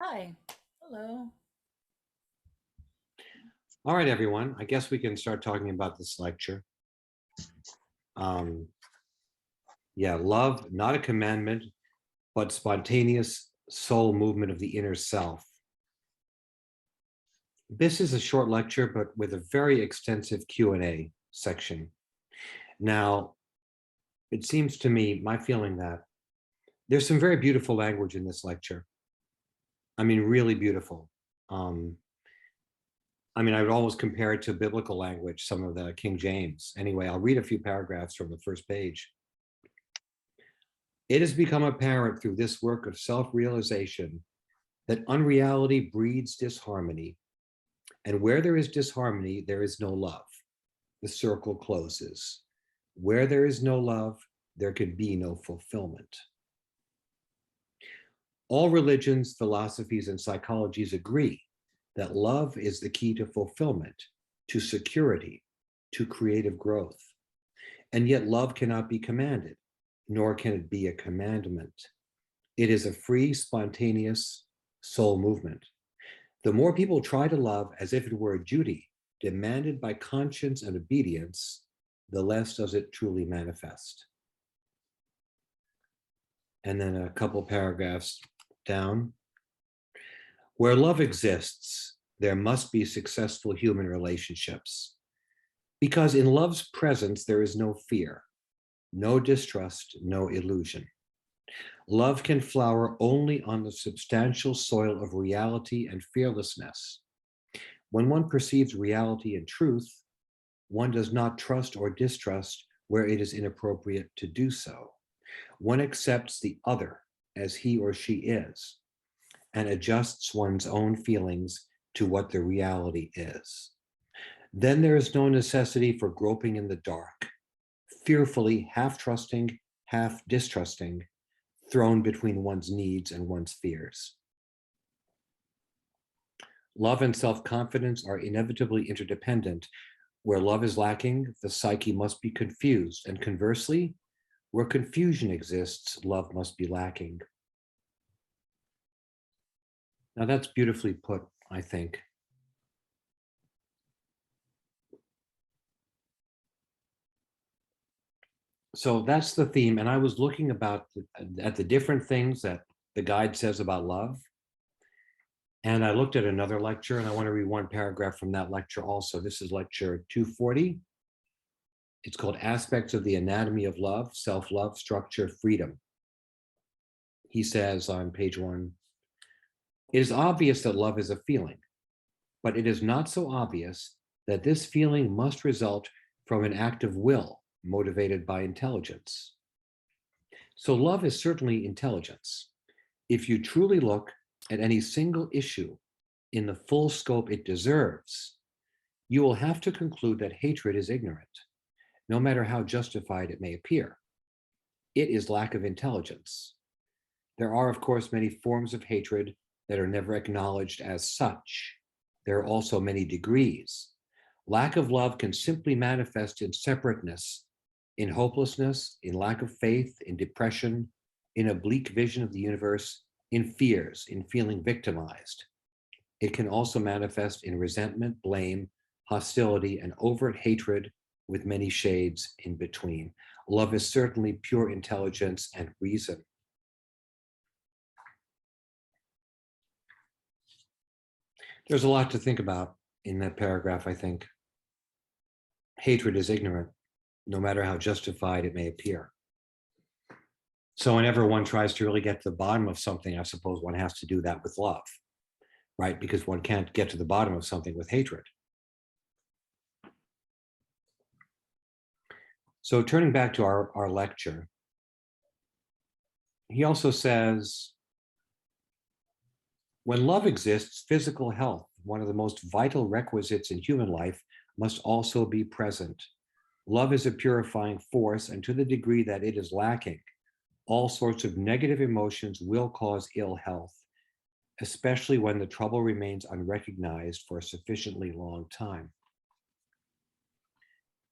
Hi. Hello. All right, everyone. I guess we can start talking about this lecture. Um, yeah, love, not a commandment, but spontaneous soul movement of the inner self. This is a short lecture, but with a very extensive Q&A section. Now, it seems to me, my feeling that there's some very beautiful language in this lecture. I mean, really beautiful. I would almost compare it to biblical language, some of the King James. Anyway, I'll read a few paragraphs from the first page. It has become apparent through this work of self-realization that unreality breeds disharmony, and where there is disharmony, there is no love. The circle closes. Where there is no love, there can be no fulfillment. All religions, philosophies, and psychologies agree that love is the key to fulfillment, to security, to creative growth. And yet love cannot be commanded, nor can it be a commandment. It is a free, spontaneous soul movement. The more people try to love as if it were a duty demanded by conscience and obedience, the less does it truly manifest. And then a couple paragraphs down. Where love exists, there must be successful human relationships. Because in love's presence, there is no fear, no distrust, no illusion. Love can flower only on the substantial soil of reality and fearlessness. When one perceives reality and truth, one does not trust or distrust where it is inappropriate to do so. One accepts the other as he or she is and adjusts one's own feelings to what the reality is. Then there is no necessity for groping in the dark, fearfully half trusting, half distrusting, thrown between one's needs and one's fears. Love and self-confidence are inevitably interdependent. Where love is lacking, the psyche must be confused, and conversely, where confusion exists, love must be lacking. Now that's beautifully put, I think. So that's the theme, and I was looking at the different things that the guide says about love, and I looked at another lecture, and I want to read one paragraph from that lecture also. This is lecture 240. It's called Aspects of the Anatomy of Love, Self-Love, Structure, Freedom. He says on page 1, it is obvious that love is a feeling, but it is not so obvious that this feeling must result from an act of will motivated by intelligence. So love is certainly intelligence. If you truly look at any single issue in the full scope it deserves, you will have to conclude that hatred is ignorant, no matter how justified it may appear. It is lack of intelligence. There are, of course, many forms of hatred that are never acknowledged as such. There are also many degrees. Lack of love can simply manifest in separateness, in hopelessness, in lack of faith, in depression, in a bleak vision of the universe, in fears, in feeling victimized. It can also manifest in resentment, blame, hostility, and overt hatred with many shades in between. Love is certainly pure intelligence and reason. There's a lot to think about in that paragraph, I think. Hatred is ignorant, no matter how justified it may appear. So whenever one tries to really get to the bottom of something, I suppose one has to do that with love, right? Because one can't get to the bottom of something with hatred. So turning back to our lecture, he also says, when love exists, physical health, one of the most vital requisites in human life, must also be present. Love is a purifying force, and to the degree that it is lacking, all sorts of negative emotions will cause ill health, especially when the trouble remains unrecognized for a sufficiently long time.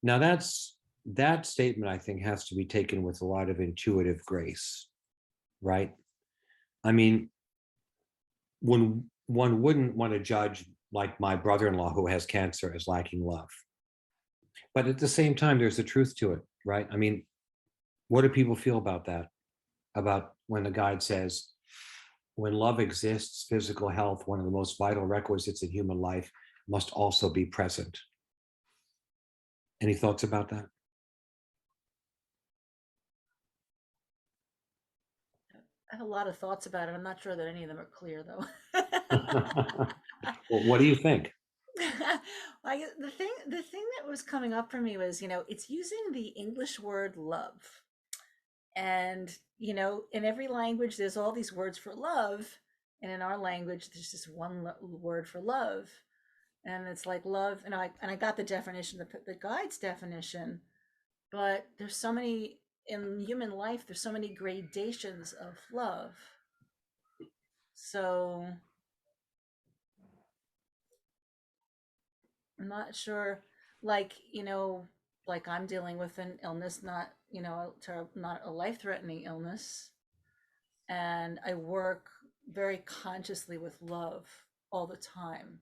Now that statement, I think, has to be taken with a lot of intuitive grace, right? I mean, when one wouldn't want to judge, like my brother-in-law who has cancer, as lacking love. But at the same time, there's a truth to it, right? I mean, what do people feel about that? About when the guide says, when love exists, physical health, one of the most vital requisites in human life, must also be present. Any thoughts about that? I have a lot of thoughts about it. I'm not sure that any of them are clear, though. Well, what do you think? The thing that was coming up for me was, it's using the English word love. And, in every language, there's all these words for love. And in our language, there's just one word for love. And it's like love. And I got the definition, the guide's definition, but there's so many in human life, there's so many gradations of love. So I'm not sure, like, like I'm dealing with an illness, not a life-threatening illness. And I work very consciously with love all the time,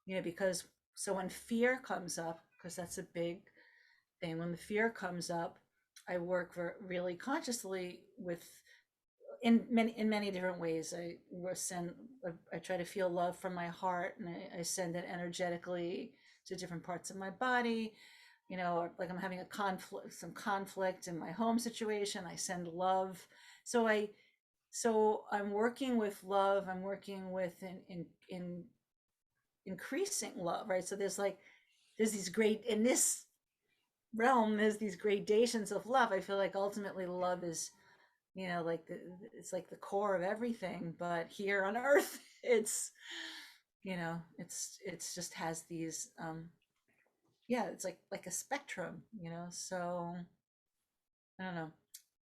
because so when fear comes up, because that's a big thing, when the fear comes up, I work really consciously with in many different ways. I try to feel love from my heart, and I send it energetically to different parts of my body. Like I'm having some conflict in my home situation, I send love. So I'm working with love. I'm working with in increasing love, right? So there's these great in this realm. There's these gradations of love. I feel like ultimately love is, like it's like the core of everything. But here on Earth, it's just has these yeah, it's like a spectrum. So I don't know.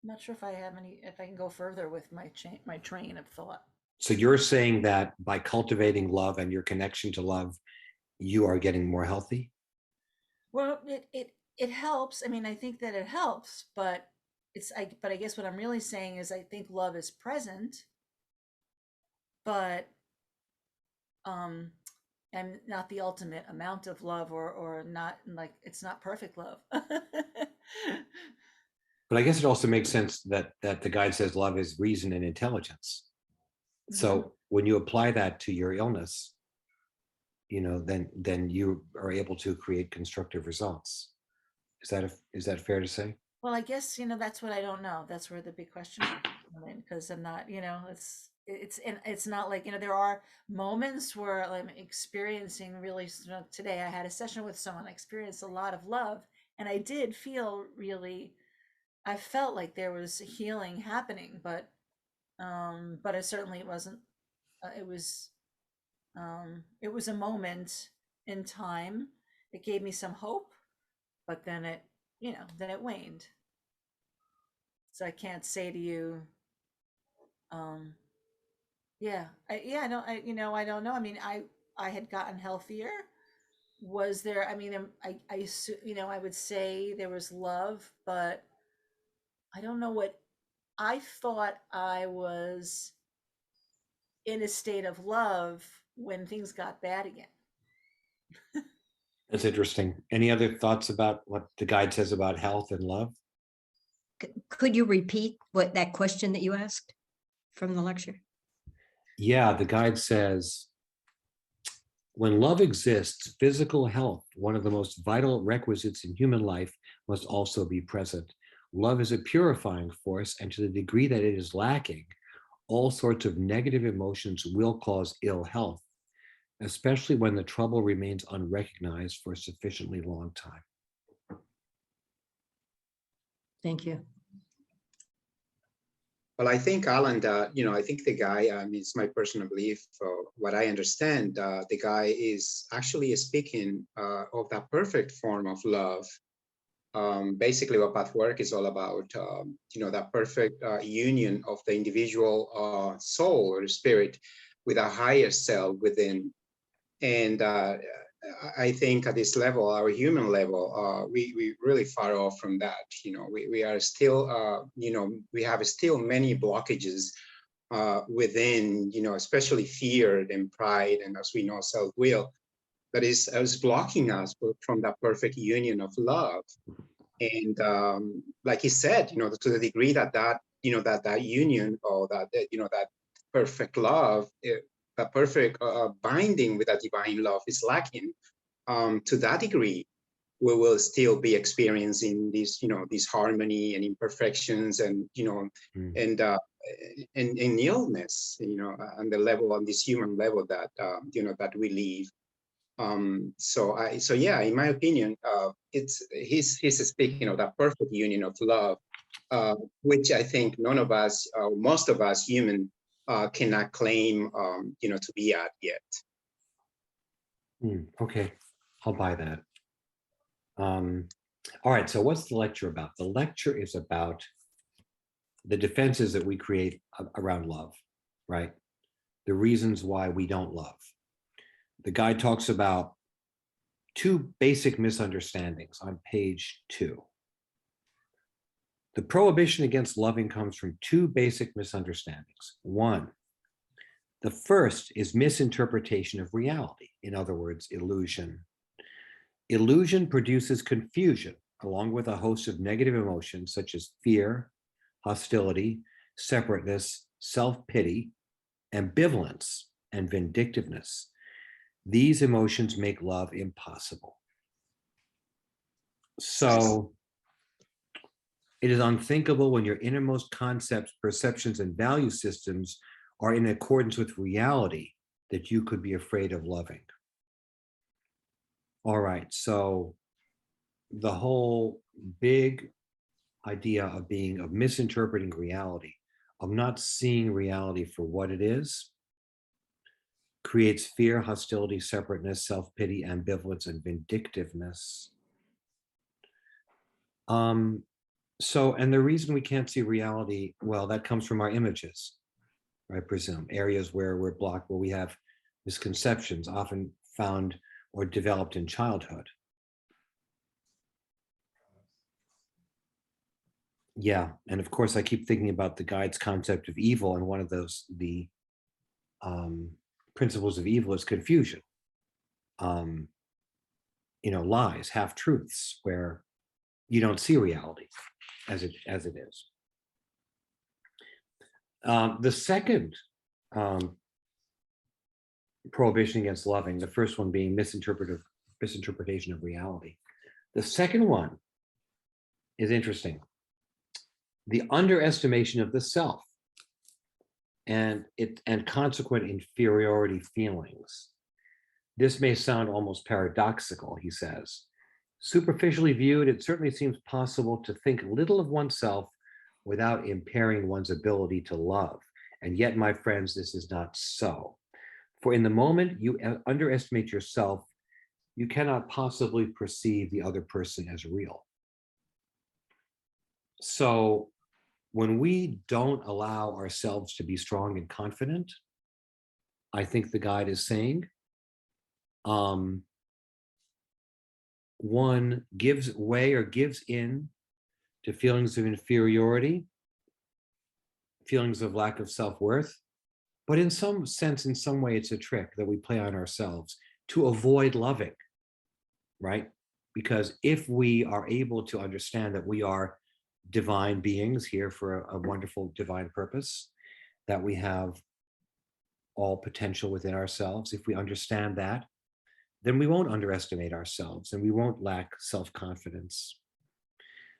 I'm not sure if I can go further with my train of thought. So you're saying that by cultivating love and your connection to love, you are getting more healthy? Well, it helps. I mean, I think that it helps, but I guess what I'm really saying is I think love is present, but um and not the ultimate amount of love, or not, like, it's not perfect love. But I guess it also makes sense that the guide says love is reason and intelligence. Hmm. So when you apply that to your illness, then you are able to create constructive results. Is that fair to say? Well, I guess, that's what I don't know. That's where the big question mark come in, because I'm not, and it's not like, there are moments where I'm experiencing really, today I had a session with someone, I experienced a lot of love, and I did feel really, I felt like there was healing happening, but it certainly wasn't, it was, it was a moment in time. It gave me some hope, but then it waned. So I can't say to you, um, yeah, I don't, I don't know. I mean, I had gotten healthier. Was there? I mean, I would say there was love, but I don't know what I thought. I was in a state of love when things got bad again. That's interesting. Any other thoughts about what the guide says about health and love? Could you repeat what that question that you asked from the lecture? Yeah, the guide says, when love exists, physical health, one of the most vital requisites in human life, must also be present. Love is a purifying force, and to the degree that it is lacking, all sorts of negative emotions will cause ill health, especially when the trouble remains unrecognized for a sufficiently long time. Thank you. Well, I think, Alan, I think the guy, I mean, it's my personal belief, what I understand, the guy is actually speaking of that perfect form of love. Basically, what Pathwork is all about, that perfect union of the individual soul or spirit with a higher self within. And I think at this level, our human level, we really far off from that. We are still, we have still many blockages within, especially fear and pride, and as we know, self-will, that is blocking us from that perfect union of love. And like he said, to the degree that union, or that perfect love, that perfect binding with that divine love is lacking, to that degree, we will still be experiencing these harmony and imperfections, and and illness, on the level, on this human level that that we live. So yeah, in my opinion, he's speaking of that perfect union of love, which I think none of us, most of us human, cannot claim, to be at yet. Okay, I'll buy that. All right, so what's the lecture about? The lecture is about the defenses that we create around love, right? The reasons why we don't love. The guy talks about two basic misunderstandings on page 2. The prohibition against loving comes from two basic misunderstandings. One, the first is misinterpretation of reality. In other words, illusion. Illusion produces confusion, along with a host of negative emotions such as fear, hostility, separateness, self-pity, ambivalence, and vindictiveness. These emotions make love impossible. So it is unthinkable when your innermost concepts, perceptions, and value systems are in accordance with reality that you could be afraid of loving. All right, so the whole big idea of misinterpreting reality, of not seeing reality for what it is, creates fear, hostility, separateness, self-pity, ambivalence, and vindictiveness. So, and the reason we can't see reality, well, that comes from our images, I presume, areas where we're blocked, where we have misconceptions, often found or developed in childhood. Yeah, and of course, I keep thinking about the guide's concept of evil, and one of those, the principles of evil is confusion. Lies, half-truths, where you don't see reality as it is. The second prohibition against loving, the first one being misinterpretation of reality. The second one is interesting. The underestimation of the self and consequent inferiority feelings. This may sound almost paradoxical, he says. Superficially viewed, it certainly seems possible to think little of oneself without impairing one's ability to love. And yet, my friends, this is not so. For in the moment you underestimate yourself, you cannot possibly perceive the other person as real. So when we don't allow ourselves to be strong and confident, I think the guide is saying, one gives way or gives in to feelings of inferiority, feelings of lack of self-worth, but in some sense, in some way, it's a trick that we play on ourselves to avoid loving, right? Because if we are able to understand that we are divine beings here for a wonderful divine purpose, that we have all potential within ourselves, if we understand that, then we won't underestimate ourselves and we won't lack self-confidence.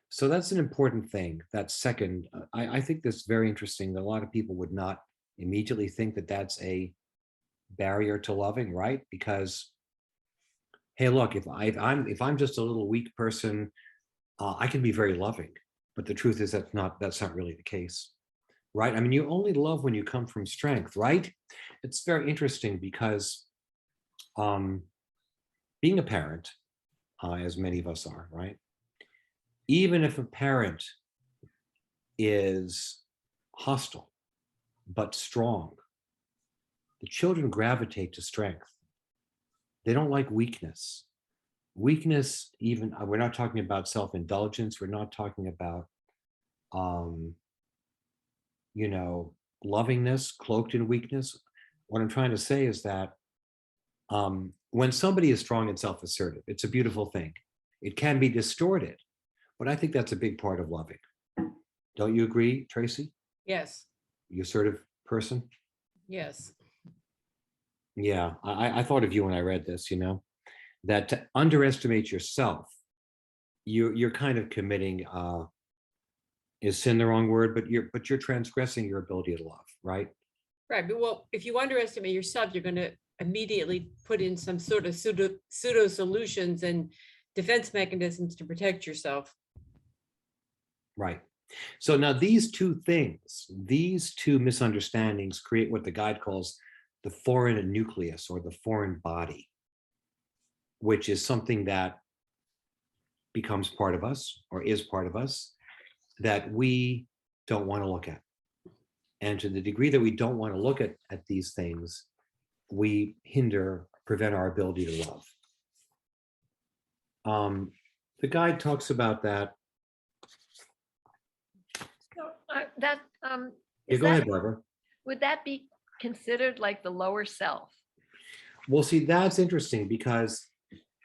So that's an important thing. That second, I think that's very interesting that a lot of people would not immediately think that that's a barrier to loving, right? Because, hey, look, if I'm just a little weak person, I can be very loving. But the truth is that's not really the case, right? I mean, you only love when you come from strength, right? It's very interesting because being a parent, as many of us are, right? Even if a parent is hostile but strong, the children gravitate to strength. They don't like weakness. Weakness, even, we're not talking about self-indulgence. We're not talking about, lovingness cloaked in weakness. What I'm trying to say is that when somebody is strong and self-assertive, it's a beautiful thing. It can be distorted, but I think that's a big part of loving. Don't you agree, Tracy? Yes, You assertive person? yes. Yeah, I thought of you when I read this, that to underestimate yourself, you're kind of committing, is sin the wrong word, but you're transgressing your ability to love, right? Right, but well, if you underestimate yourself, you're going to immediately put in some sort of pseudo solutions and defense mechanisms to protect yourself. Right. So now these two things, these two misunderstandings create what the guide calls the foreign nucleus or the foreign body, which is something that becomes part of us or is part of us that we don't want to look at. And to the degree that we don't want to look at these things, we prevent our ability to love. The guide talks about that. So, Yeah, is go that, ahead, Barbara. would that be considered like the lower self? Well, see, that's interesting because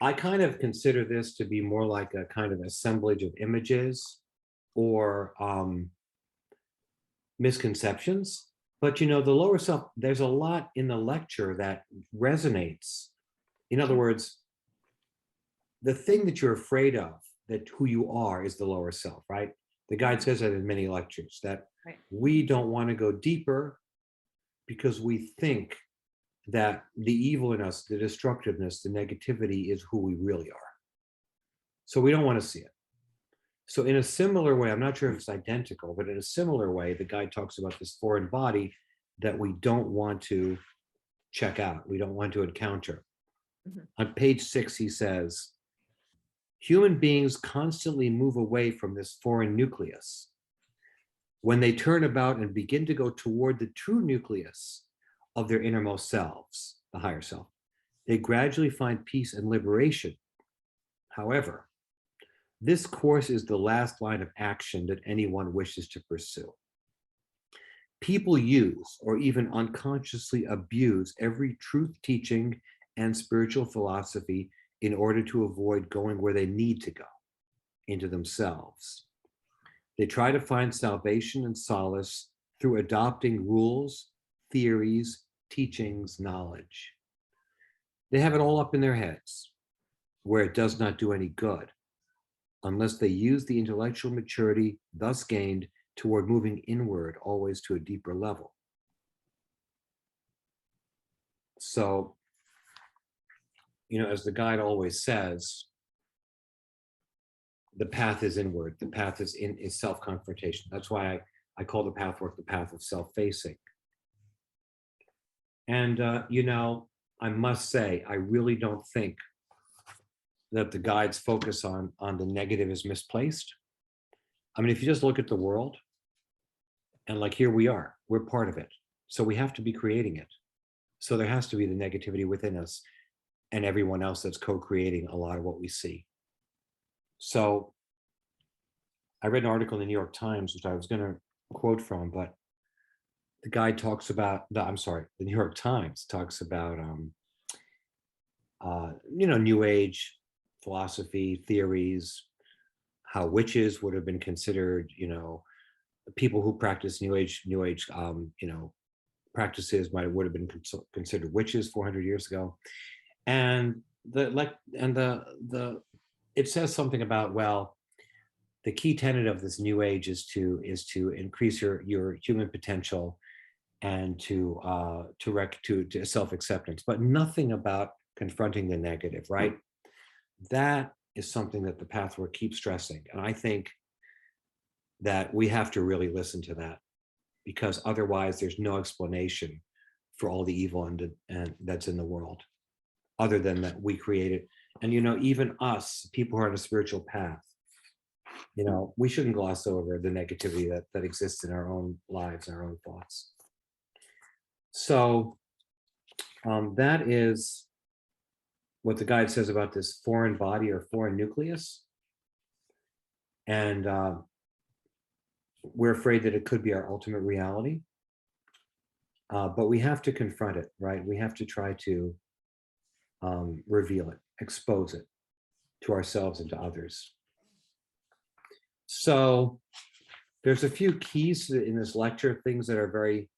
I kind of consider this to be more like a kind of assemblage of images or misconceptions. But the lower self, there's a lot in the lecture that resonates. In other words, the thing that you're afraid of, that who you are, is the lower self, right? The guide says that in many lectures, that Right. we don't want to go deeper because we think that the evil in us, the destructiveness, the negativity is who we really are. So we don't want to see it. So in a similar way, I'm not sure if it's identical, but in a similar way, the guide talks about this foreign body that we don't want to check out, we don't want to encounter. Mhm. On page 6, he says, human beings constantly move away from this foreign nucleus. When they turn about and begin to go toward the true nucleus of their innermost selves, the higher self, they gradually find peace and liberation. However, this course is the last line of action that anyone wishes to pursue. People use or even unconsciously abuse every truth teaching and spiritual philosophy in order to avoid going where they need to go, into themselves. They try to find salvation and solace through adopting rules, theories, teachings, knowledge. They have it all up in their heads, where it does not do any good, unless they use the intellectual maturity thus gained toward moving inward, always to a deeper level. So, as the guide always says, the path is inward. The path is self-confrontation. That's why I call the pathwork the path of self-facing. And, I must say, I really don't think that the guide's focus on the negative is misplaced. I mean, if you just look at the world, and like here we are, we're part of it. So we have to be creating it. So there has to be the negativity within us and everyone else that's co-creating a lot of what we see. So I read an article in the New York Times, which I was going to quote from, but the guide talks about, the New York Times talks about, New Age philosophy, theories, how witches would have been considered, people who practice New Age, practices would have been considered witches 400 years ago. And it says something about, well, the key tenet of this New Age is to increase your human potential and to self-acceptance, but nothing about confronting the negative, right? That is something that the pathwork keeps stressing. And I think that we have to really listen to that, because otherwise there's no explanation for all the evil and that's in the world, other than that we create it. And even us, people who are on a spiritual path, we shouldn't gloss over the negativity that exists in our own lives, our own thoughts. So that is what the guide says about this foreign body or foreign nucleus. And we're afraid that it could be our ultimate reality. But we have to confront it, right? We have to try to reveal it, expose it to ourselves and to others. So there's a few keys in this lecture, things that are very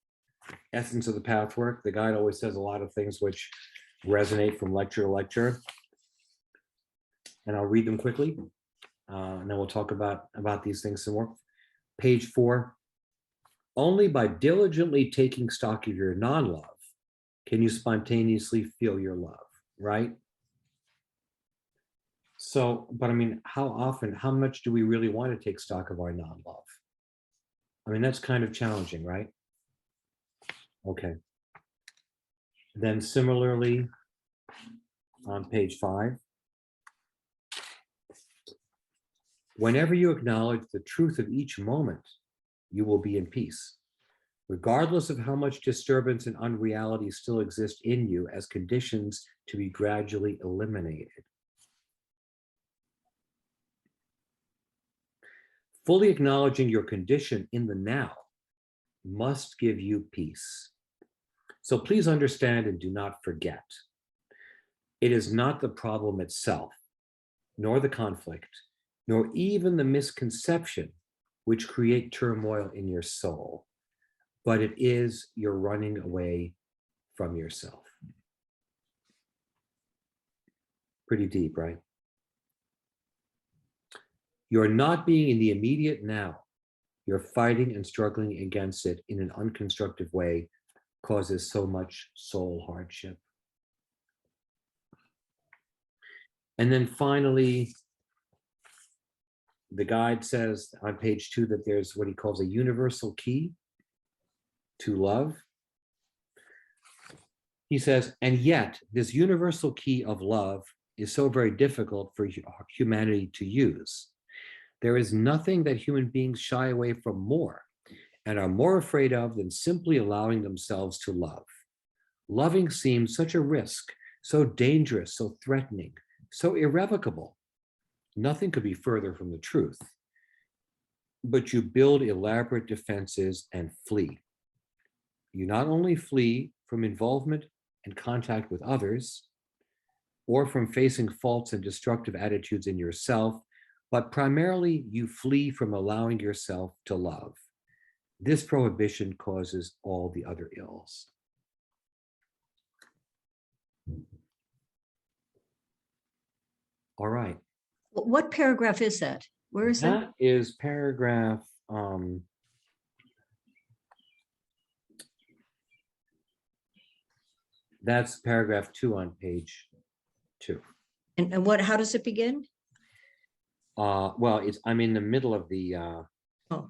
essence of the pathwork. The guide always says a lot of things which resonate from lecture to lecture. And I'll read them quickly. And then we'll talk about these things some more. Page 4. Only by diligently taking stock of your non-love can you spontaneously feel your love, right? So, but I mean, how often, how much do we really want to take stock of our non-love? I mean, that's kind of challenging, right? Okay. Then similarly, on page 5, whenever you acknowledge the truth of each moment, you will be in peace, regardless of how much disturbance and unreality still exist in you as conditions to be gradually eliminated. Fully acknowledging your condition in the now must give you peace. So please understand and do not forget. It is not the problem itself, nor the conflict, nor even the misconception which create turmoil in your soul, but it is your running away from yourself. Pretty deep, right? You're not being in the immediate now. You're fighting and struggling against it in an unconstructive way, causes so much soul hardship. And then finally, the guide says on page 2 that there's what he calls a universal key to love. He says, and yet this universal key of love is so very difficult for humanity to use. There is nothing that human beings shy away from more and are more afraid of than simply allowing themselves to love. Loving seems such a risk, so dangerous, so threatening, so irrevocable. Nothing could be further from the truth. But you build elaborate defenses and flee. You not only flee from involvement and contact with others, or from facing faults and destructive attitudes in yourself, but primarily you flee from allowing yourself to love. This prohibition causes all the other ills. All right. What paragraph is that? Where is that? That is paragraph that's paragraph 2 on page 2. And what, how does it begin? Well, I'm in the middle of the Oh,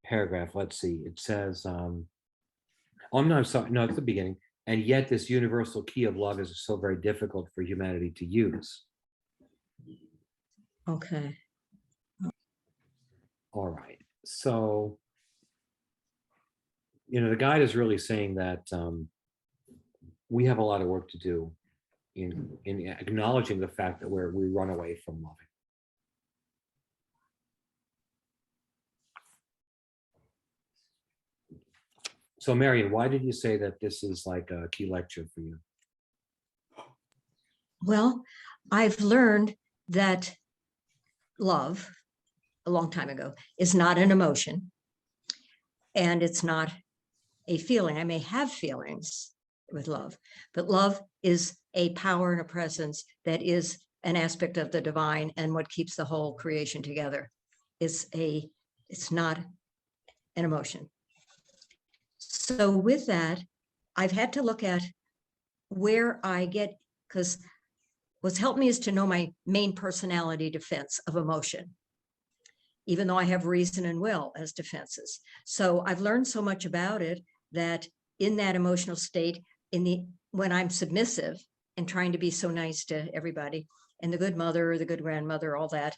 paragraph. Let's see. It says, oh no, I'm sorry. No, it's the beginning. And yet this universal key of love is so very difficult for humanity to use. okay. All right. So, the guide is really saying that we have a lot of work to do in acknowledging the fact that we run away from loving. So Marion, why did you say that this is like a key lecture for you? Well, I've learned that love, a long time ago, is not an emotion, and it's not a feeling. I may have feelings with love, but love is a power and a presence that is an aspect of the divine and what keeps the whole creation together. It's not an emotion. So with that, I've had to look at where I get, because what's helped me is to know my main personality defense of emotion, even though I have reason and will as defenses. So I've learned so much about it that in that emotional state, when I'm submissive and trying to be so nice to everybody, and the good mother, the good grandmother, all that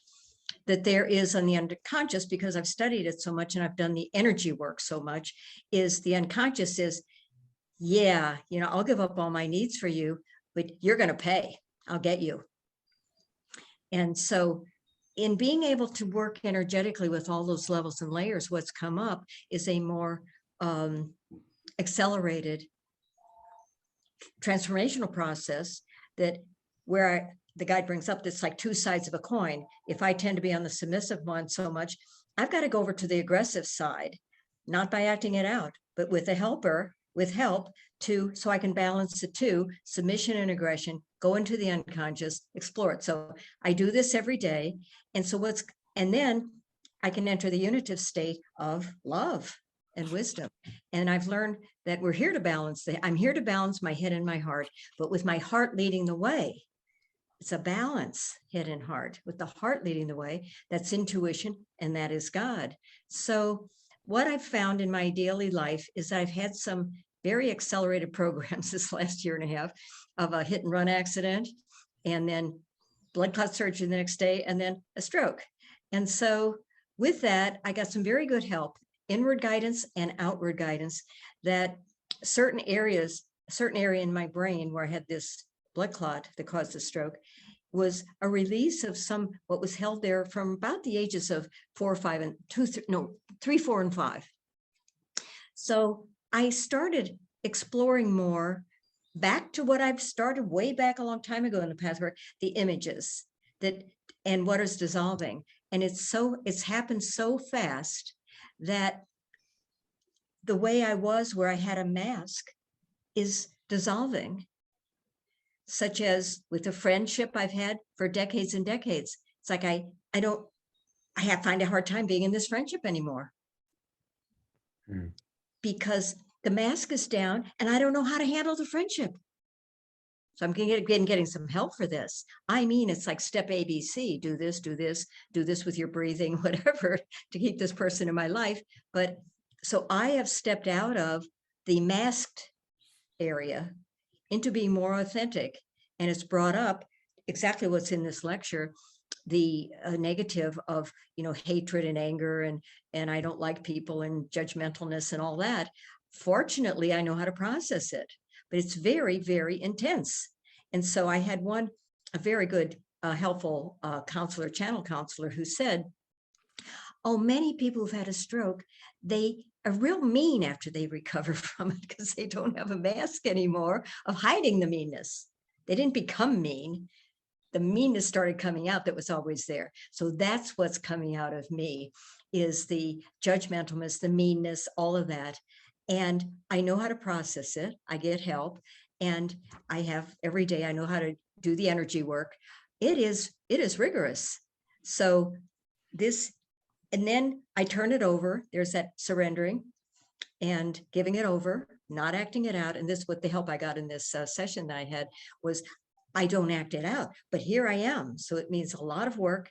there is on the unconscious, because I've studied it so much and I've done the energy work so much, is the unconscious is, yeah, I'll give up all my needs for you, but you're going to pay. I'll get you. And so in being able to work energetically with all those levels and layers, what's come up is a more accelerated transformational process that the guide brings up, that's like two sides of a coin. If I tend to be on the submissive one so much, I've got to go over to the aggressive side, not by acting it out, but with a helper, with help so I can balance the two, submission and aggression, go into the unconscious, explore it. So I do this every day. And then I can enter the unitive state of love and wisdom. And I've learned that we're here to balance I'm here to balance my head and my heart, but with my heart leading the way. It's a balance, head and heart, with the heart leading the way. That's intuition, and that is God. So what I've found in my daily life is I've had some very accelerated programs this last year and a half of a hit and run accident, and then blood clot surgery the next day, and then a stroke. And so with that, I got some very good help, inward guidance and outward guidance, that certain area in my brain where I had this blood clot that caused the stroke was a release of what was held there from about the ages of 3, 4, and 5. So I started exploring more back to what I've started way back a long time ago in the Pathwork, the images and what is dissolving. And it's happened so fast that the way I was, where I had a mask, is dissolving, such as with a friendship I've had for decades and decades. It's like I find a hard time being in this friendship anymore. Because the mask is down and I don't know how to handle the friendship. So I'm getting some help for this. I mean, it's like step ABC, do this, do this, do this with your breathing, whatever, to keep this person in my life. But so I have stepped out of the masked area into being more authentic. And it's brought up exactly what's in this lecture, the negative of, hatred and anger and I don't like people and judgmentalness and all that. Fortunately, I know how to process it, but it's very, very intense. And so I had a very good, helpful channel counselor who said, oh, many people who've had a stroke, they are real mean after they recover from it because they don't have a mask anymore of hiding the meanness. They didn't become mean. The meanness started coming out that was always there. So that's what's coming out of me, is the judgmentalness, the meanness, all of that. And I know how to process it. I get help. And I have every day, I know how to do the energy work. It is rigorous. So and then I turn it over. There's that surrendering and giving it over, not acting it out. And this, what the help I got in this session that I had was, I don't act it out, but here I am. So it means a lot of work,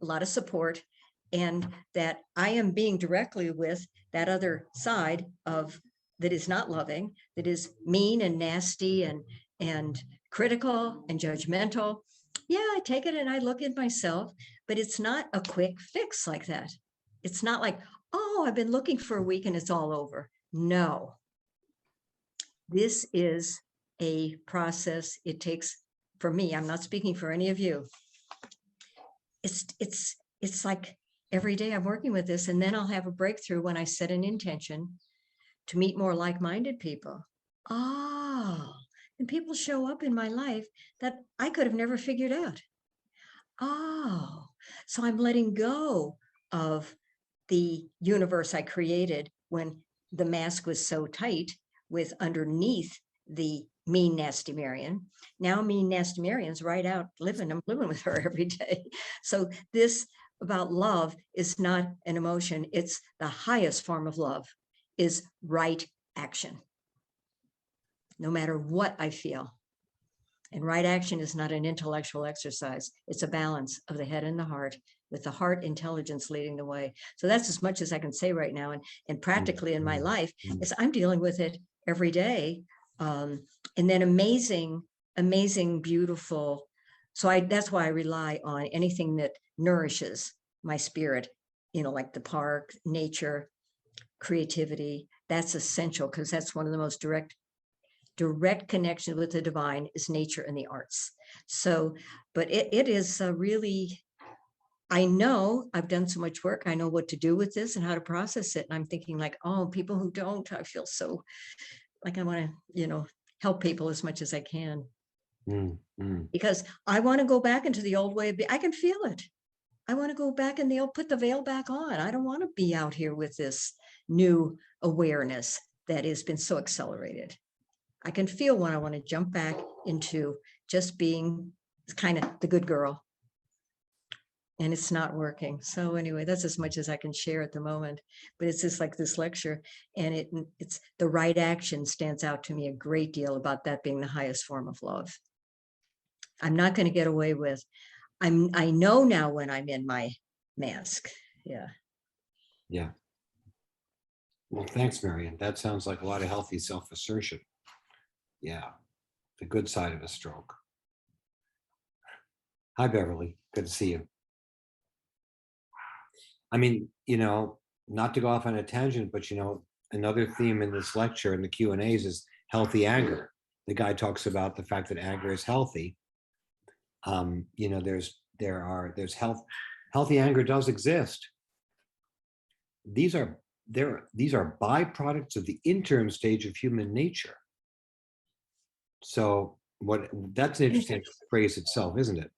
a lot of support, and that I am being directly with that other side of that is not loving, that is mean and nasty and critical and judgmental. Yeah, I take it and I look at myself, but it's not a quick fix like that. It's not like, oh, I've been looking for a week and it's all over. No, this is a process. It takes, for me, I'm not speaking for any of you. It's like every day I'm working with this, and then I'll have a breakthrough when I set an intention to meet more like-minded people. Oh, and people show up in my life that I could have never figured out. Oh, so I'm letting go of the universe I created when the mask was so tight with underneath the mean, nasty Marion. Now mean, nasty Marion's right out living. I'm living with her every day. So this about love is not an emotion. It's the highest form of love, is right action, no matter what I feel. And right action is not an intellectual exercise. It's a balance of the head and the heart, with the heart intelligence leading the way. So that's as much as I can say right now. And practically in my life is I'm dealing with it every day. And then amazing, beautiful. So that's why I rely on anything that nourishes my spirit, like the park, nature, creativity. That's essential, because that's one of the most direct connection with the divine is nature and the arts. So, but it is really, I know I've done so much work. I know what to do with this and how to process it. And I'm thinking like, oh, people who don't, I feel so like I want to, help people as much as I can, because I want to go back into the old way of being. I can feel it. I want to go back and they'll put the veil back on. I don't want to be out here with this new awareness that has been so accelerated. I can feel when I want to jump back into just being kind of the good girl. And it's not working. So anyway, that's as much as I can share at the moment. But it's just like this lecture, and it's the right action stands out to me a great deal about that being the highest form of love. I'm not going to get away with. I know now when I'm in my mask. Yeah. Yeah. Well, thanks, Marion. That sounds like a lot of healthy self-assertion. Yeah. The good side of a stroke. Hi, Beverly. Good to see you. I mean, not to go off on a tangent, but another theme in this lecture and the Q&As is healthy anger. The guy talks about the fact that anger is healthy. There's healthy anger does exist. These are byproducts of the interim stage of human nature. So that's an interesting phrase itself, isn't it?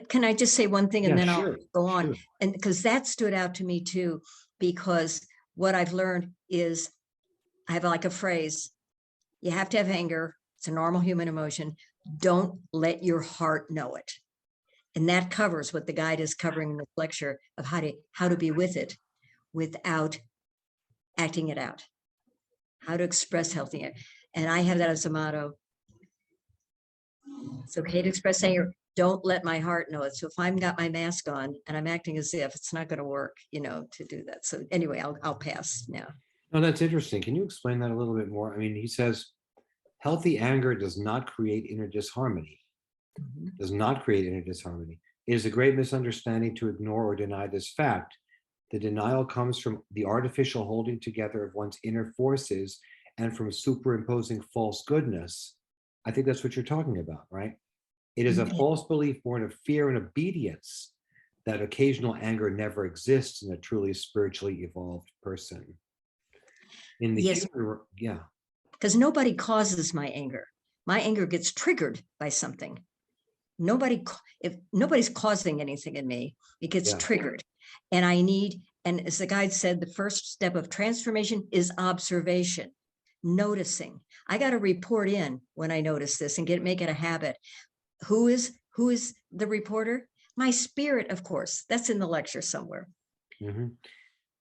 Can I just say one thing and Yeah, then sure, I'll go on? sure. And because that stood out to me too, because what I've learned is I have like a phrase, you have to have anger. It's a normal human emotion. Don't let your heart know it. And that covers what the guide is covering in this lecture of how to be with it without acting it out, how to express healthy anger. And I have that as a motto. It's okay to express anger. Don't let my heart know it. So if I've got my mask on and I'm acting as if, it's not going to work, to do that. So anyway, I'll pass now. No, that's interesting. Can you explain that a little bit more? I mean, he says, healthy anger does not create inner disharmony. Does not create inner disharmony. It is a great misunderstanding to ignore or deny this fact. The denial comes from the artificial holding together of one's inner forces and from superimposing false goodness. I think that's what you're talking about, right? It is a false belief born of fear and obedience that occasional anger never exists in a truly spiritually evolved person. In the Yes. Yeah. Because nobody causes my anger. My anger gets triggered by something. If nobody's causing anything in me, it gets triggered. And and as the guide said, the first step of transformation is observation, noticing. I got to report in when I notice this and make it a habit. Who is the reporter? My spirit, of course. That's in the lecture somewhere.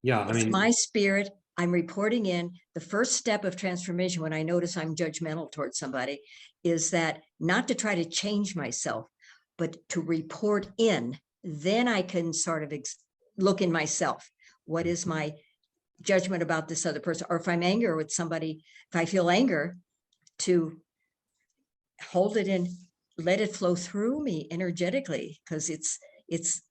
Yeah, I mean, it's my spirit. I'm reporting in. The first step of transformation when I notice I'm judgmental towards somebody is that not to try to change myself, but to report in. Then I can sort of look in myself. What is my judgment about this other person? Or if I'm angry with somebody, if I feel anger, to hold it in, let it flow through me energetically, because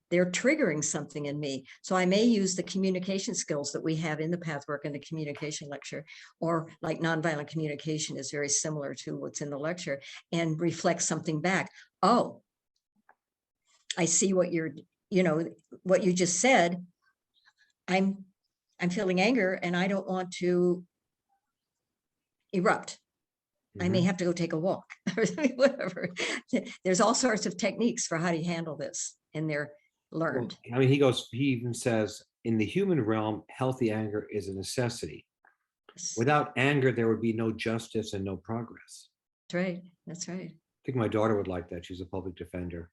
they're triggering something in me. So I may use the communication skills that we have in the Pathwork and the communication lecture, or like nonviolent communication is very similar to what's in the lecture, and reflect something back. Oh, I see what what you just said. I'm feeling anger and I don't want to erupt. I may have to go take a walk or whatever. There's all sorts of techniques for how to handle this, and they're learned. Well, I mean, he even says, in the human realm, healthy anger is a necessity. Without anger, there would be no justice and no progress. That's right. That's right. I think my daughter would like that. She's a public defender.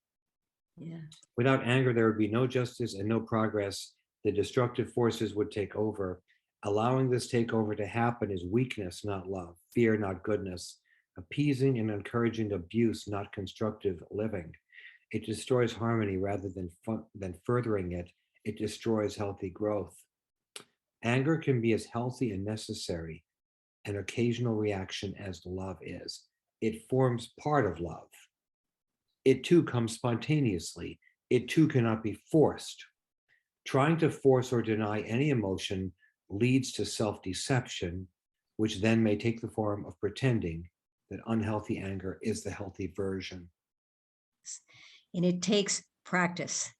Yeah. Without anger, there would be no justice and no progress. The destructive forces would take over. Allowing this takeover to happen is weakness, not love, fear, not goodness, appeasing and encouraging abuse, not constructive living. It destroys harmony rather than furthering it. It destroys healthy growth. Anger can be as healthy and necessary an occasional reaction as love is. It forms part of love. It too comes spontaneously. It too cannot be forced. Trying to force or deny any emotion leads to self-deception, which then may take the form of pretending that unhealthy anger is the healthy version. And it takes practice.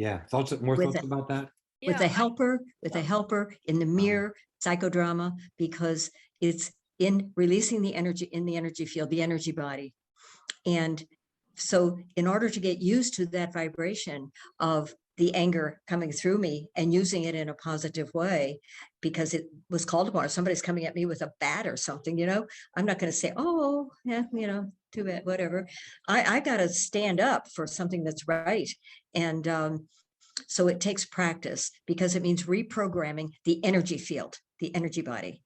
Yeah. More With thoughts about that? with Yeah, a helper, in the mirror, psychodrama, because it's in releasing the energy in the energy field, the energy body. And so in order to get used to that vibration of the anger coming through me and using it in a positive way, because it was called upon, if somebody's coming at me with a bat or something, I'm not going to say, oh, yeah, too bad, whatever. I got to stand up for something that's right. And so it takes practice, because it means reprogramming the energy field, the energy body.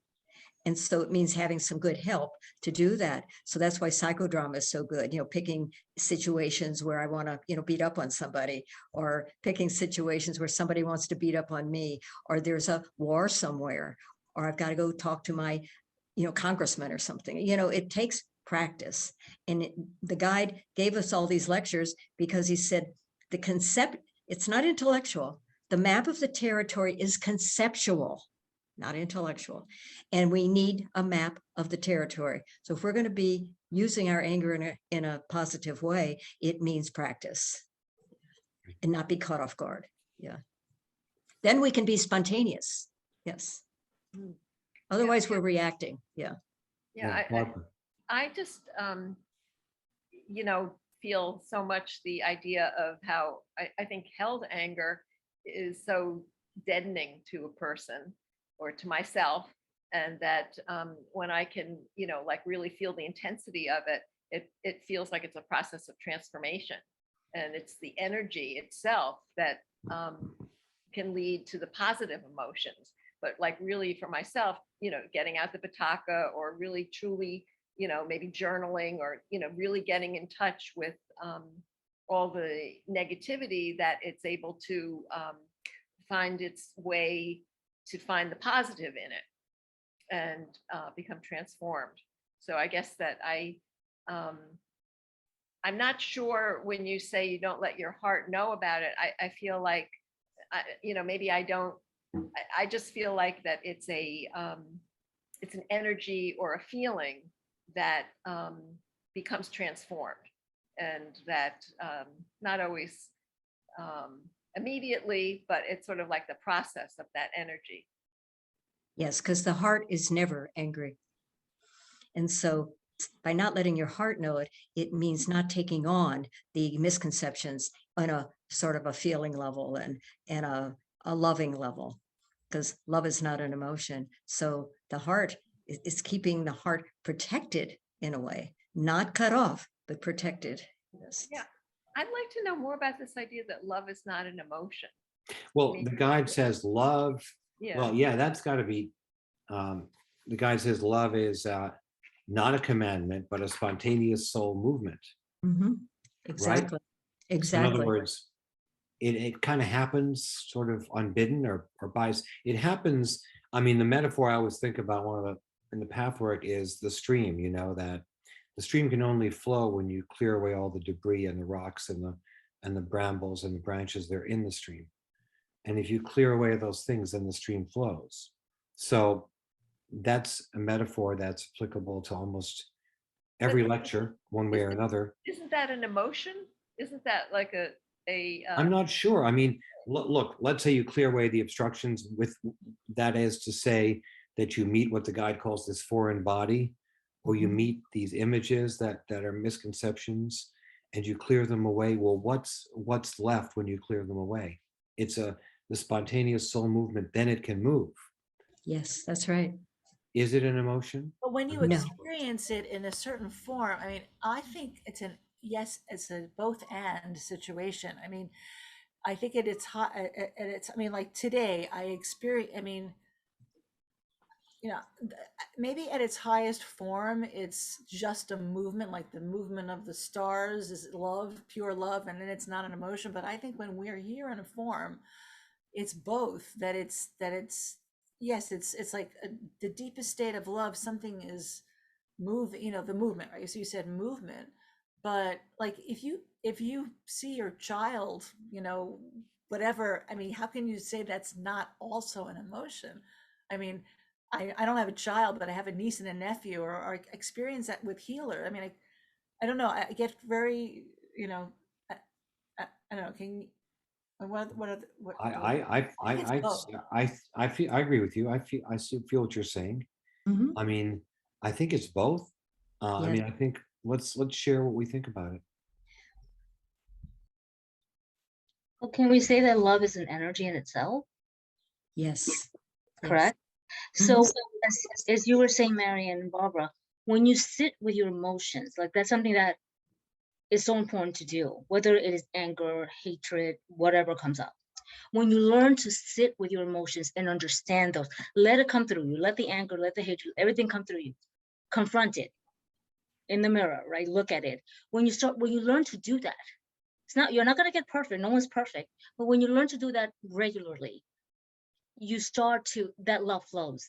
And so it means having some good help to do that. So that's why psychodrama is so good, picking situations where I want to, beat up on somebody, or picking situations where somebody wants to beat up on me, or there's a war somewhere, or I've got to go talk to my, congressman or something. It takes practice. And the guide gave us all these lectures because he said the concept, it's not intellectual. The map of the territory is conceptual, not intellectual. And we need a map of the territory. So if we're going to be using our anger in a positive way, it means practice and not be caught off guard. Yeah. Then we can be spontaneous. Yes. Mm. Otherwise, we're reacting. Yeah. yeah. Barbara. I just, feel so much the idea of how I think held anger is so deadening to a person or to myself. And that when I can, like really feel the intensity of it, it feels like it's a process of transformation. And it's the energy itself that can lead to the positive emotions. But like really for myself, getting out the Bataka, or really truly, maybe journaling, or, really getting in touch with all the negativity, that it's able to find its way to find the positive in it and become transformed. So I guess that I'm not sure, when you say you don't let your heart know about it, I feel like, maybe I don't, I just feel like that it's an energy or a feeling that becomes transformed, and that not always immediately, but it's sort of like the process of that energy. Yes, because the heart is never angry. And so by not letting your heart know it, it means not taking on the misconceptions on a sort of a feeling level and a loving level, because love is not an emotion. So the heart is keeping the heart protected in a way, not cut off, but protected. Yes. Yeah. I'd like to know more about this idea that love is not an emotion. Well, the guide says love. Yeah. Well, yeah, that's got to be. The guide says love is not a commandment, but a spontaneous soul movement. Mhm. Exactly. So Exactly. in other words, it kind of happens sort of unbidden or by. It happens. I mean, the metaphor I always think about, one of the in the Pathwork, is the stream. That the stream can only flow when you clear away all the debris and the rocks and the brambles and the branches that are in the stream. And if you clear away those things, then the stream flows. So that's a metaphor that's applicable to almost every lecture, one way or another. Isn't that an emotion? Isn't that like I'm not sure. I mean, look, let's say you clear away the obstructions, with that is to say that you meet what the guide calls this foreign body, or you meet these images that are misconceptions, and you clear them away. Well, what's left when you clear them away? It's the spontaneous soul movement. Then it can move. Yes, that's right. Is it an emotion? But when you No. experience it in a certain form, I mean, I think it's it's a both and situation. I mean, I think at its high, I mean, like today I experience, I mean, maybe at its highest form, it's just a movement, like the movement of the stars is love, pure love, and then it's not an emotion. But I think when we're here in a form, it's both. Yes, it's like the deepest state of love. Something is moving, the movement, right? So you said movement, but like if you see your child, whatever, I mean, how can you say that's not also an emotion? I mean, I don't have a child, but I have a niece and a nephew, or experience that with healer. I mean, I don't know. I get very, I don't know. And what are the, what? I think it's I both. I feel I agree with you. Feel what you're saying. Mhm. I mean, I think it's both. I Yes. mean, I think let's share what we think about it. Well, can we say that love is an energy in itself? Yes. Yes. Correct. So as you were saying, Marianne and Barbara, when you sit with your emotions, like that's something that is so important to do, whether it is anger, hatred, whatever comes up. When you learn to sit with your emotions and understand those, let it come through you, let the anger, let the hatred, everything come through you, confront it in the mirror, right? Look at it. When you learn to do that, you're not going to get perfect. No one's perfect. But when you learn to do that regularly, you start to, that love flows.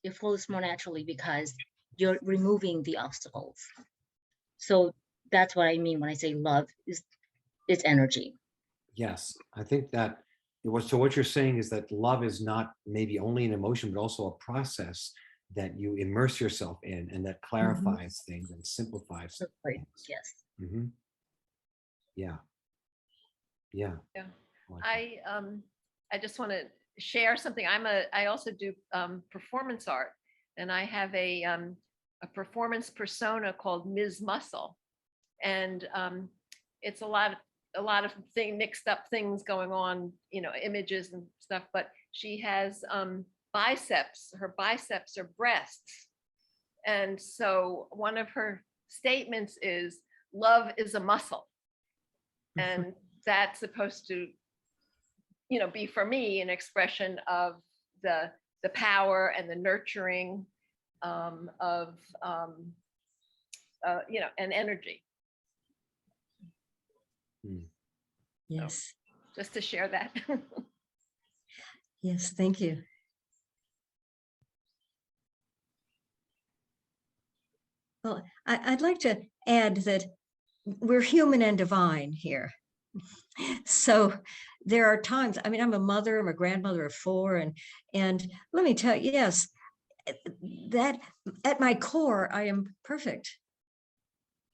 It flows more naturally because you're removing the obstacles. So that's what I mean when I say love is it's energy. Yes, I think that so what you're saying is that love is not maybe only an emotion, but also a process that you immerse yourself in and that clarifies things and simplifies things. Yes. Mhm. Yeah. Yeah. Yeah. I like that. I just want to share something. I also do performance art, and I have a performance persona called Ms. Muscle, and it's a lot of mixed up things going on, images and stuff. But she has biceps. Her biceps are breasts, and so one of her statements is, "Love is a muscle," and that's supposed to be for me an expression of the power and the nurturing of and energy. Yes. Just to share that. Yes. Thank you. Well, I'd like to add that we're human and divine here. So there are times, I mean, I'm a mother, I'm a grandmother of 4, and let me tell you, yes, that at my core, I am perfect.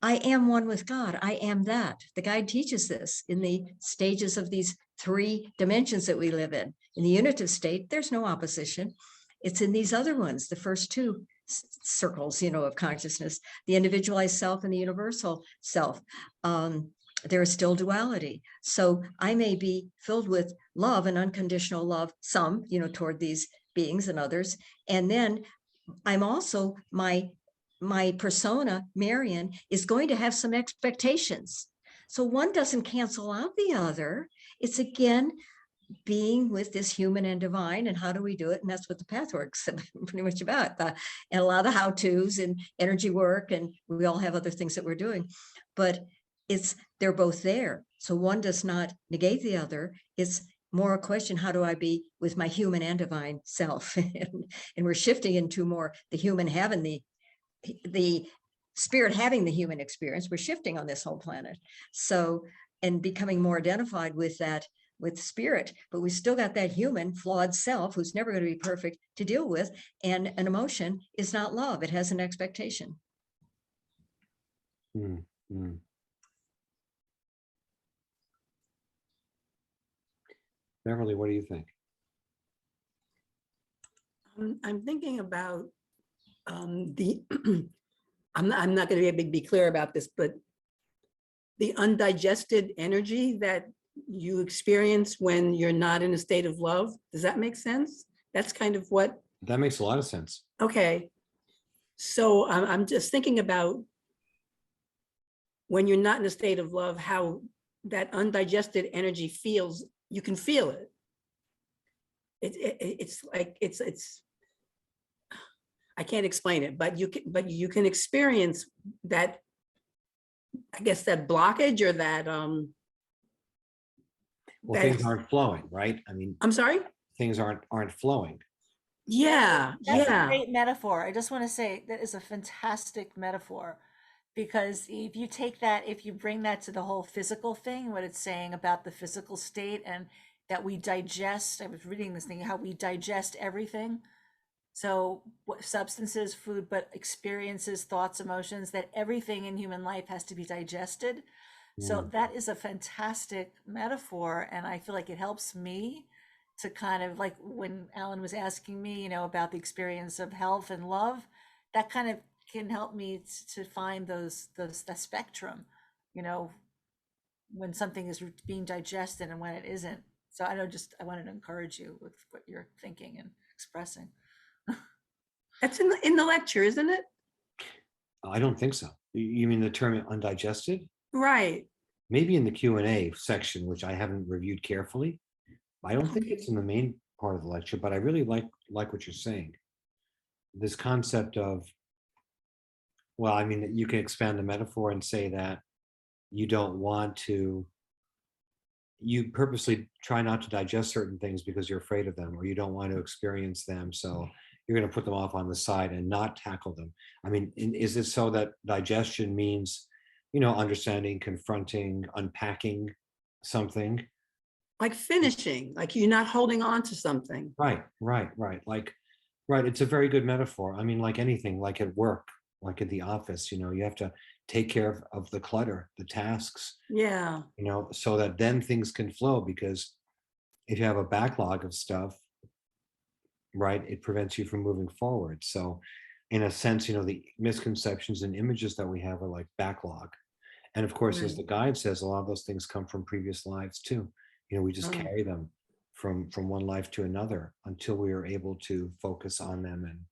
I am one with God. I am that. The guide teaches this in the stages of these 3 dimensions that we live in. In the unitive state, there's no opposition. It's in these other ones, the first 2 circles, of consciousness, the individualized self and the universal self. There is still duality. So I may be filled with love and unconditional love, some, toward these beings and others. And then I'm also, my persona, Marian, is going to have some expectations. So one doesn't cancel out the other. It's again, being with this human and divine, and how do we do it? And that's what the Pathwork's pretty much about, and a lot of the how-tos and energy work, and we all have other things that we're doing, but they're both there. So one does not negate the other. It's more a question, how do I be with my human and divine self? And we're shifting into more the human having the spirit having the human experience. We're shifting on this whole planet. So, and becoming more identified with that, with spirit, but we still got that human flawed self who's never going to be perfect to deal with. And an emotion is not love. It has an expectation. Beverly, what do you think? I'm thinking about the, I'm not going to be able to be clear about this, but the undigested energy that you experience when you're not in a state of love. Does that make sense? That's kind of what. That makes a lot of sense. Okay. So I'm just thinking about when you're not in a state of love, how that undigested energy feels. You can feel it. It's like, I can't explain it, but you can experience that, I guess, that blockage or that Well, things aren't flowing, right? I mean, I'm sorry? Things aren't flowing. Yeah, That's yeah. a great metaphor. I just want to say that is a fantastic metaphor, because if you take that, if you bring that to the whole physical thing, what it's saying about the physical state and that we digest, I was reading this thing, how we digest everything. So what substances, food, but experiences, thoughts, emotions, that everything in human life has to be digested. So Mm. that is a fantastic metaphor. And I feel like it helps me to kind of like when Alan was asking me, about the experience of health and love, that kind of can help me to find that spectrum, you know, when something is being digested and when it isn't. So I wanted to encourage you with what you're thinking and expressing. That's in the lecture, isn't it? I don't think so. You mean the term undigested? Right. Maybe in the Q&A section, which I haven't reviewed carefully. I don't think it's in the main part of the lecture, but I really like what you're saying. This concept of, well, I mean, you can expand the metaphor and say that you don't want to, you purposely try not to digest certain things because you're afraid of them, or you don't want to experience them. So you're going to put them off on the side and not tackle them. I mean, is it so that digestion means, understanding, confronting, unpacking something? Like finishing, like you're not holding on to something. Right. Like, right. It's a very good metaphor. I mean, like anything, like at work, like at the office, you have to take care of the clutter, the tasks, Yeah. so that then things can flow. Because if you have a backlog of stuff, right, it prevents you from moving forward. So in a sense, the misconceptions and images that we have are like backlog. And of course, as Right. the guide says, a lot of those things come from previous lives too. We just Oh. carry them from one life to another until we are able to focus on them and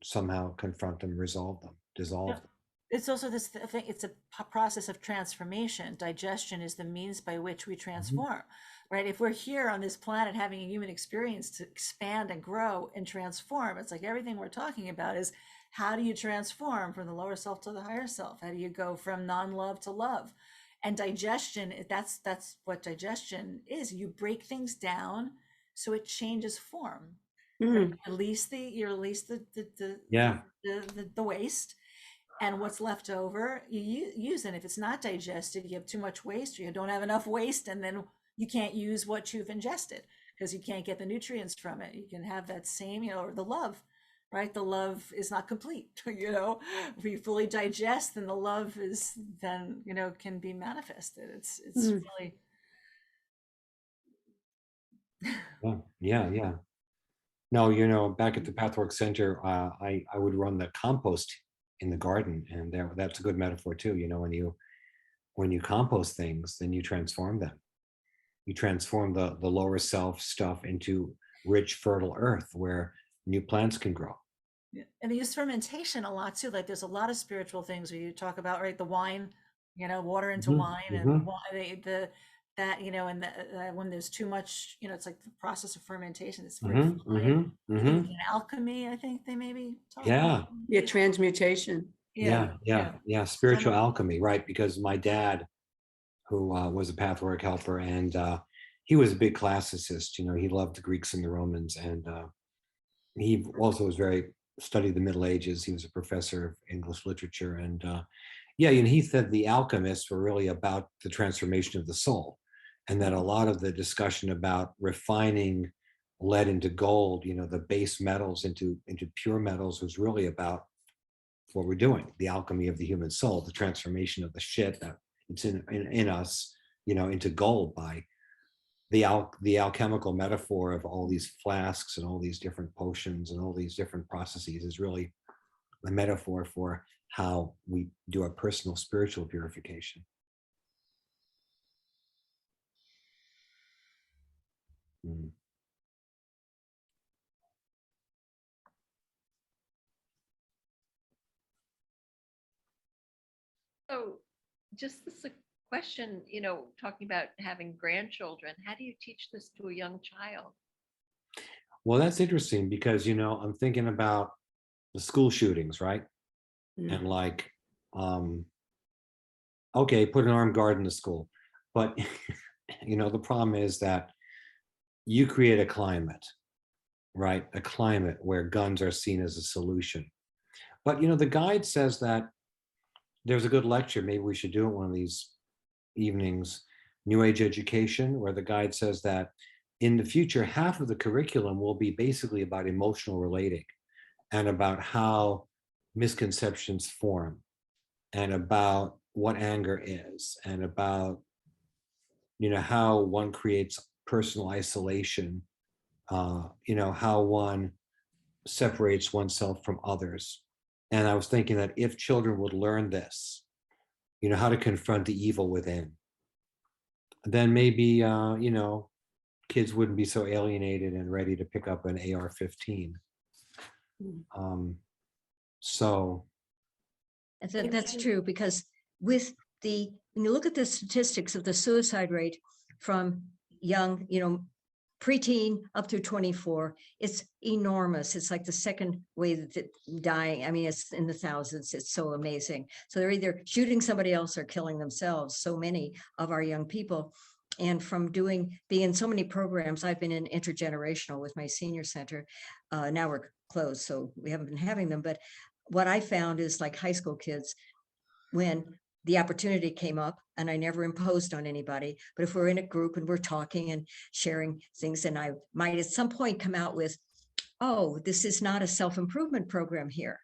somehow confront them, resolve them, dissolve them. It's also this thing, it's a process of transformation. Digestion is the means by which we transform, right? If we're here on this planet having a human experience to expand and grow and transform, it's like everything we're talking about is how do you transform from the lower self to the higher self? How do you go from non-love to love? And digestion, that's what digestion is. You break things down so it changes form. Right? Mm. You release Yeah. the waste, and what's left over you use. And if it's not digested, you have too much waste, or you don't have enough waste, and then you can't use what you've ingested because you can't get the nutrients from it. You can have that same, or the love, right? The love is not complete. If you fully digest, then the love is then can be manifested. It's Mm. really Yeah. No, back at the Pathwork Center, I would run the compost in the garden, and that's a good metaphor too. When you compost things, then you transform them. You transform the lower self stuff into rich, fertile earth where new plants can grow. Yeah. And they use fermentation a lot too. Like there's a lot of spiritual things where you talk about, right, the wine, water into wine, and that, and when there's too much, it's like the process of fermentation. It's very fine. Even in alchemy, I think they maybe talk Yeah. about. Yeah, transmutation. Yeah. Spiritual alchemy, right? Because my dad, who was a Pathwork helper, and he was a big classicist. He loved the Greeks and the Romans, and he also was studied the Middle Ages. He was a professor of English literature, and and he said the alchemists were really about the transformation of the soul, and that a lot of the discussion about refining lead into gold, the base metals into pure metals, was really about what we're doing, the alchemy of the human soul, the transformation of the shit that it's in us, into gold by the alchemical metaphor of all these flasks and all these different potions and all these different processes is really a metaphor for how we do our personal spiritual purification. Mm. So just this a question, talking about having grandchildren, how do you teach this to a young child? Well, that's interesting because, I'm thinking about the school shootings, right? Mm. And like, okay, put an armed guard in the school. But, the problem is that you create a climate, right? A climate where guns are seen as a solution. But, the guide says that there's a good lecture. Maybe we should do it one of these evenings, New Age Education, where the guide says that in the future, half of the curriculum will be basically about emotional relating and about how misconceptions form and about what anger is and about, how one creates personal isolation, how one separates oneself from others. And I was thinking that if children would learn this, how to confront the evil within, then maybe, kids wouldn't be so alienated and ready to pick up an AR-15. So, That's true, because when you look at the statistics of the suicide rate from young, preteen up through 24, it's enormous. It's like the second way that dying. I mean, it's in the thousands. It's so amazing. So they're either shooting somebody else or killing themselves. So many of our young people. And from being in so many programs, I've been in intergenerational with my senior center. Now we're closed, so we haven't been having them. But what I found is, like, high school kids, when the opportunity came up, and I never imposed on anybody, but if we're in a group and we're talking and sharing things, and I might at some point come out with, oh, this is not a self-improvement program here,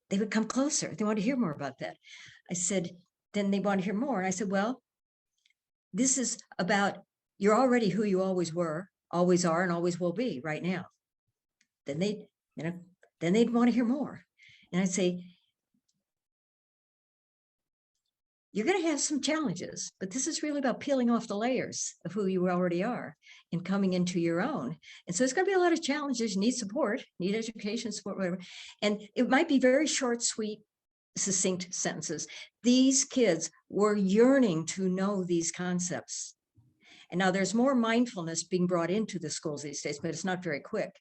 they would come closer. They want to hear more about that. I said, then they want to hear more. And I said, well, this is about, you're already who you always were, always are, and always will be right now. Then they'd want to hear more. And I'd say, you're going to have some challenges, but this is really about peeling off the layers of who you already are and coming into your own. And so it's going to be a lot of challenges. You need support, need education, support, whatever. And it might be very short, sweet, succinct sentences. These kids were yearning to know these concepts. And now there's more mindfulness being brought into the schools these days, but it's not very quick.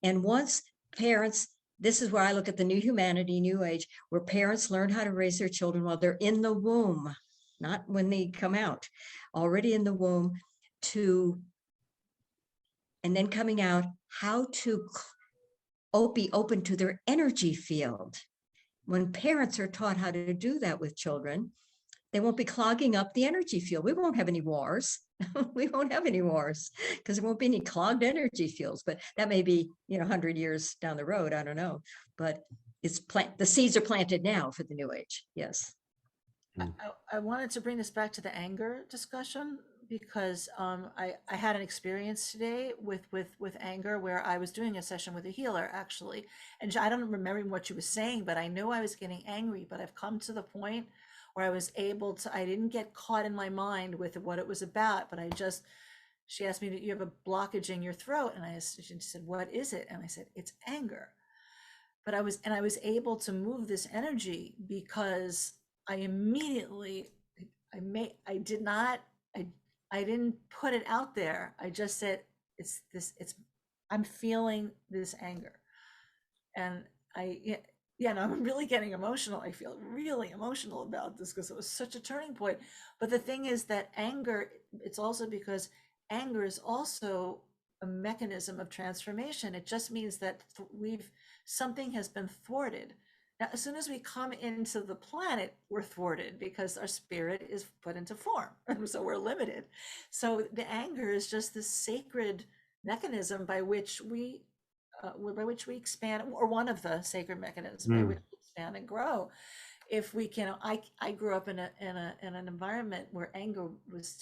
And once parents, this is where I look at the new humanity, new age, where parents learn how to raise their children while they're in the womb, not when they come out, already in the womb, and then coming out, how to be open to their energy field. When parents are taught how to do that with children, they won't be clogging up the energy field. We won't have any wars. We won't have any wars because there won't be any clogged energy fields. But that may be, 100 years down the road. I don't know. But the seeds are planted now for the new age. Yes. I wanted to bring this back to the anger discussion because I had an experience today with anger where I was doing a session with a healer, actually. And I don't remember what she was saying, but I know I was getting angry. But I've come to the point where I was able to, I didn't get caught in my mind with what it was about, but she asked me, you have a blockage in your throat. And she said, what is it? And I said, it's anger. But I was able to move this energy because I immediately, I didn't put it out there. I just said, I'm feeling this anger. And no, I'm really getting emotional. I feel really emotional about this because it was such a turning point. But the thing is that anger, it's also because anger is also a mechanism of transformation. It just means that something has been thwarted. Now, as soon as we come into the planet, we're thwarted because our spirit is put into form. And so we're limited. So the anger is just this sacred mechanism by which we expand, or one of the sacred mechanisms by which we expand and grow. If we can, I grew up in an environment where anger was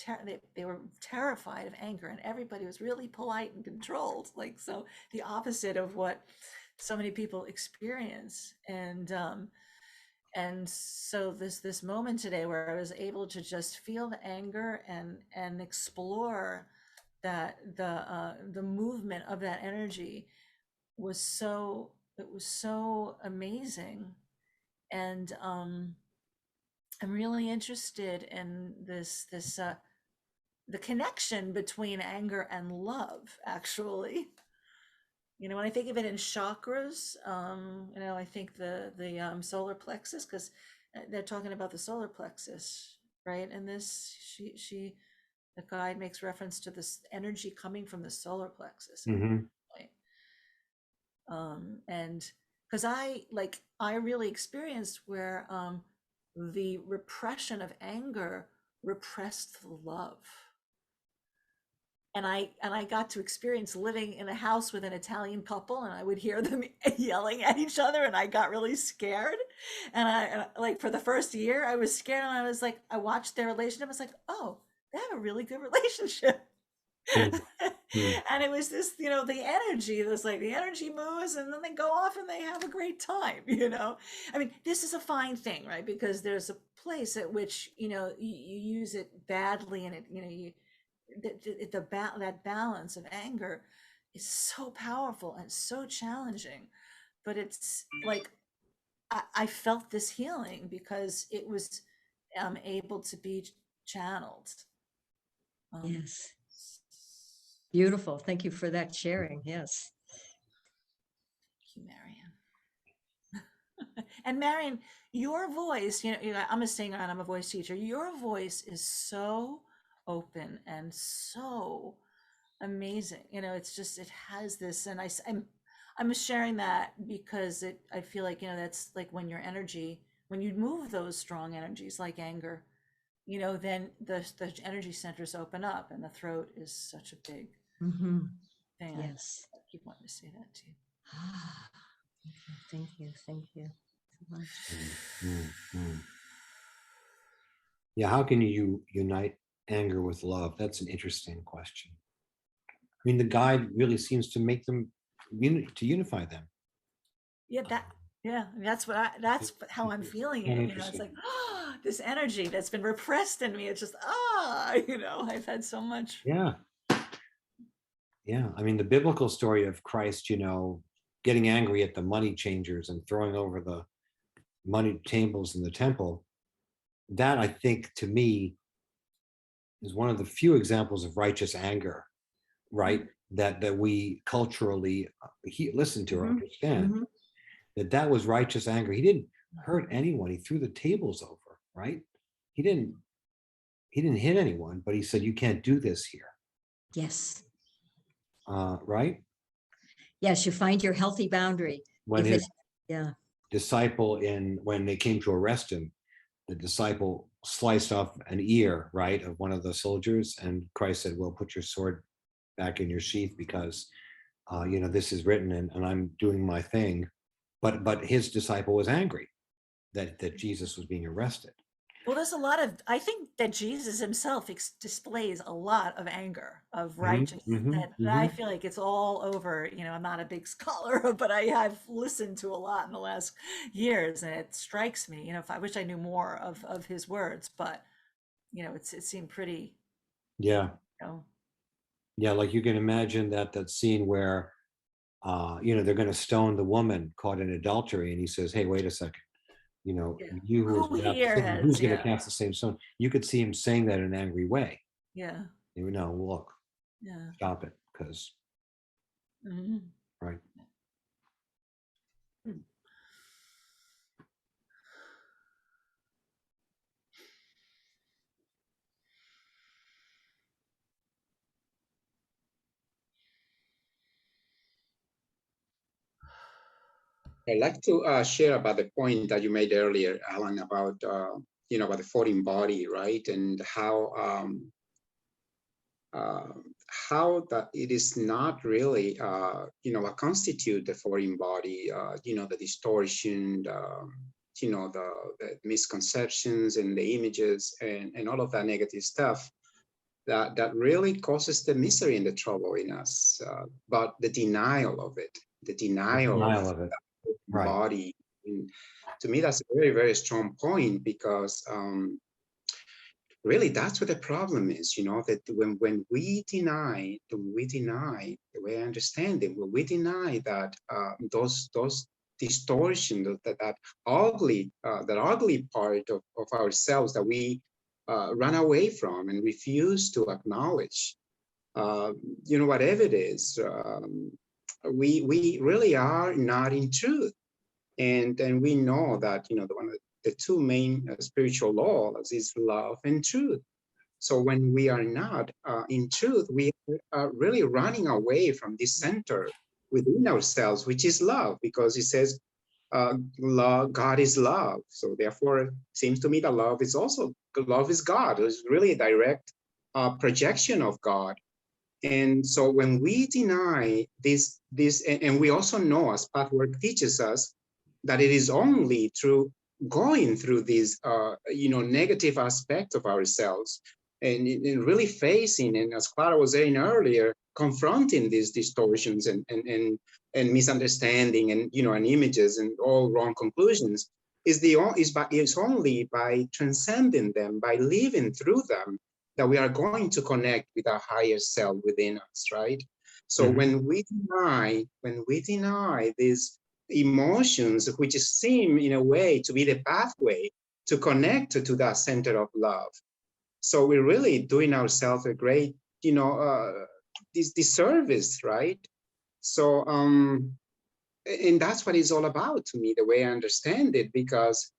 they were terrified of anger, and everybody was really polite and controlled, so the opposite of what so many people experience. And so this moment today where I was able to just feel the anger and explore that the movement of that energy was so amazing. And I'm really interested in the connection between anger and love, actually. When I think of it in chakras, I think the solar plexus, because they're talking about the solar plexus, right? And this, the guide makes reference to this energy coming from the solar plexus. And because I really experienced where the repression of anger repressed the love. and I got to experience living in a house with an Italian couple, and I would hear them yelling at each other, and I got really scared. And like for the first year, I was scared, and I was like, I watched their relationship. I was like, oh, they have a really good relationship. Mm, mm. And it was this, the energy, this like the energy moves and then they go off and they have a great time, I mean, this is a fine thing, right? Because there's a place at which, you use it badly, and it, that balance of anger is so powerful and so challenging. But it's like, I felt this healing because it was able to be channeled. Yes. Beautiful. Thank you for that sharing. Yes. Thank you, Marian. And Marian, your voice, I'm a singer and I'm a voice teacher. Your voice is so open and so amazing. It's just, it has this, and I'm sharing that because I feel like, that's like when your energy, when you move those strong energies like anger, then the energy centers open up, and the throat is such a big Mhm. thing. Yes. I keep wanting to say that to you. Thank you. Thank you so much. Mm, mm. Yeah, how can you unite anger with love? That's an interesting question. I mean, the guide really seems to make them to unify them. Yeah, that's how I'm feeling it. It's like, this energy that's been repressed in me. It's just, I've had so much. Yeah. Yeah. I mean, the biblical story of Christ, getting angry at the money changers and throwing over the money tables in the temple, that I think to me is one of the few examples of righteous anger, right? That we culturally listen to or understand. That was righteous anger. He didn't hurt anyone. He threw the tables over, right? He didn't hit anyone, but he said, you can't do this here. Yes. Right? Yes, you find your healthy boundary. When his yeah. disciple, when they came to arrest him, the disciple sliced off an ear, right, of one of the soldiers, and Christ said, well, put your sword back in your sheath, because this is written, and I'm doing my thing. But his disciple was angry that Jesus was being arrested. Well, there's I think that Jesus himself displays a lot of anger, of righteousness. That I feel like it's all over. I'm not a big scholar, but I have listened to a lot in the last years, and it strikes me. If I wish I knew more of his words, but it seemed pretty. Yeah. Yeah, like you can imagine that scene where, they're going to stone the woman caught in adultery, and he says, "Hey, wait a second. You who's going to cast the same stone?" You could see him saying that in an angry way. Yeah. Look. Yeah. Stop it, because. Right. I'd like to share about the point that you made earlier, Alan, about about the foreign body, right, and how that it is not really what constitute the foreign body, the distortion, the misconceptions and the images and all of that negative stuff that really causes the misery and the trouble in us, but the denial of it, the denial of it. Right. Body. And to me, that's a very, very strong point, because really that's what the problem is, that when we deny, the way I understand it, when we deny that those distortions, that ugly part of ourselves that we run away from and refuse to acknowledge, whatever it is, we really are not in truth. And we know that, one of the two main spiritual laws is love and truth. So when we are not in truth, we are really running away from this center within ourselves, which is love, because it says God is love. So therefore, it seems to me that love is God. It's really a direct projection of God. And so when we deny this, and we also know, as Pathwork teaches us, that it is only through going through these, negative aspects of ourselves, and really facing, and as Clara was saying earlier, confronting these distortions and misunderstanding, and and images and all wrong conclusions, is only by transcending them, by living through them, that we are going to connect with our higher self within us, right? So when we deny these emotions, which seem in a way to be the pathway to connect to that center of love, so we're really doing ourselves a great, this disservice, right? So, and that's what it's all about to me, the way I understand it, because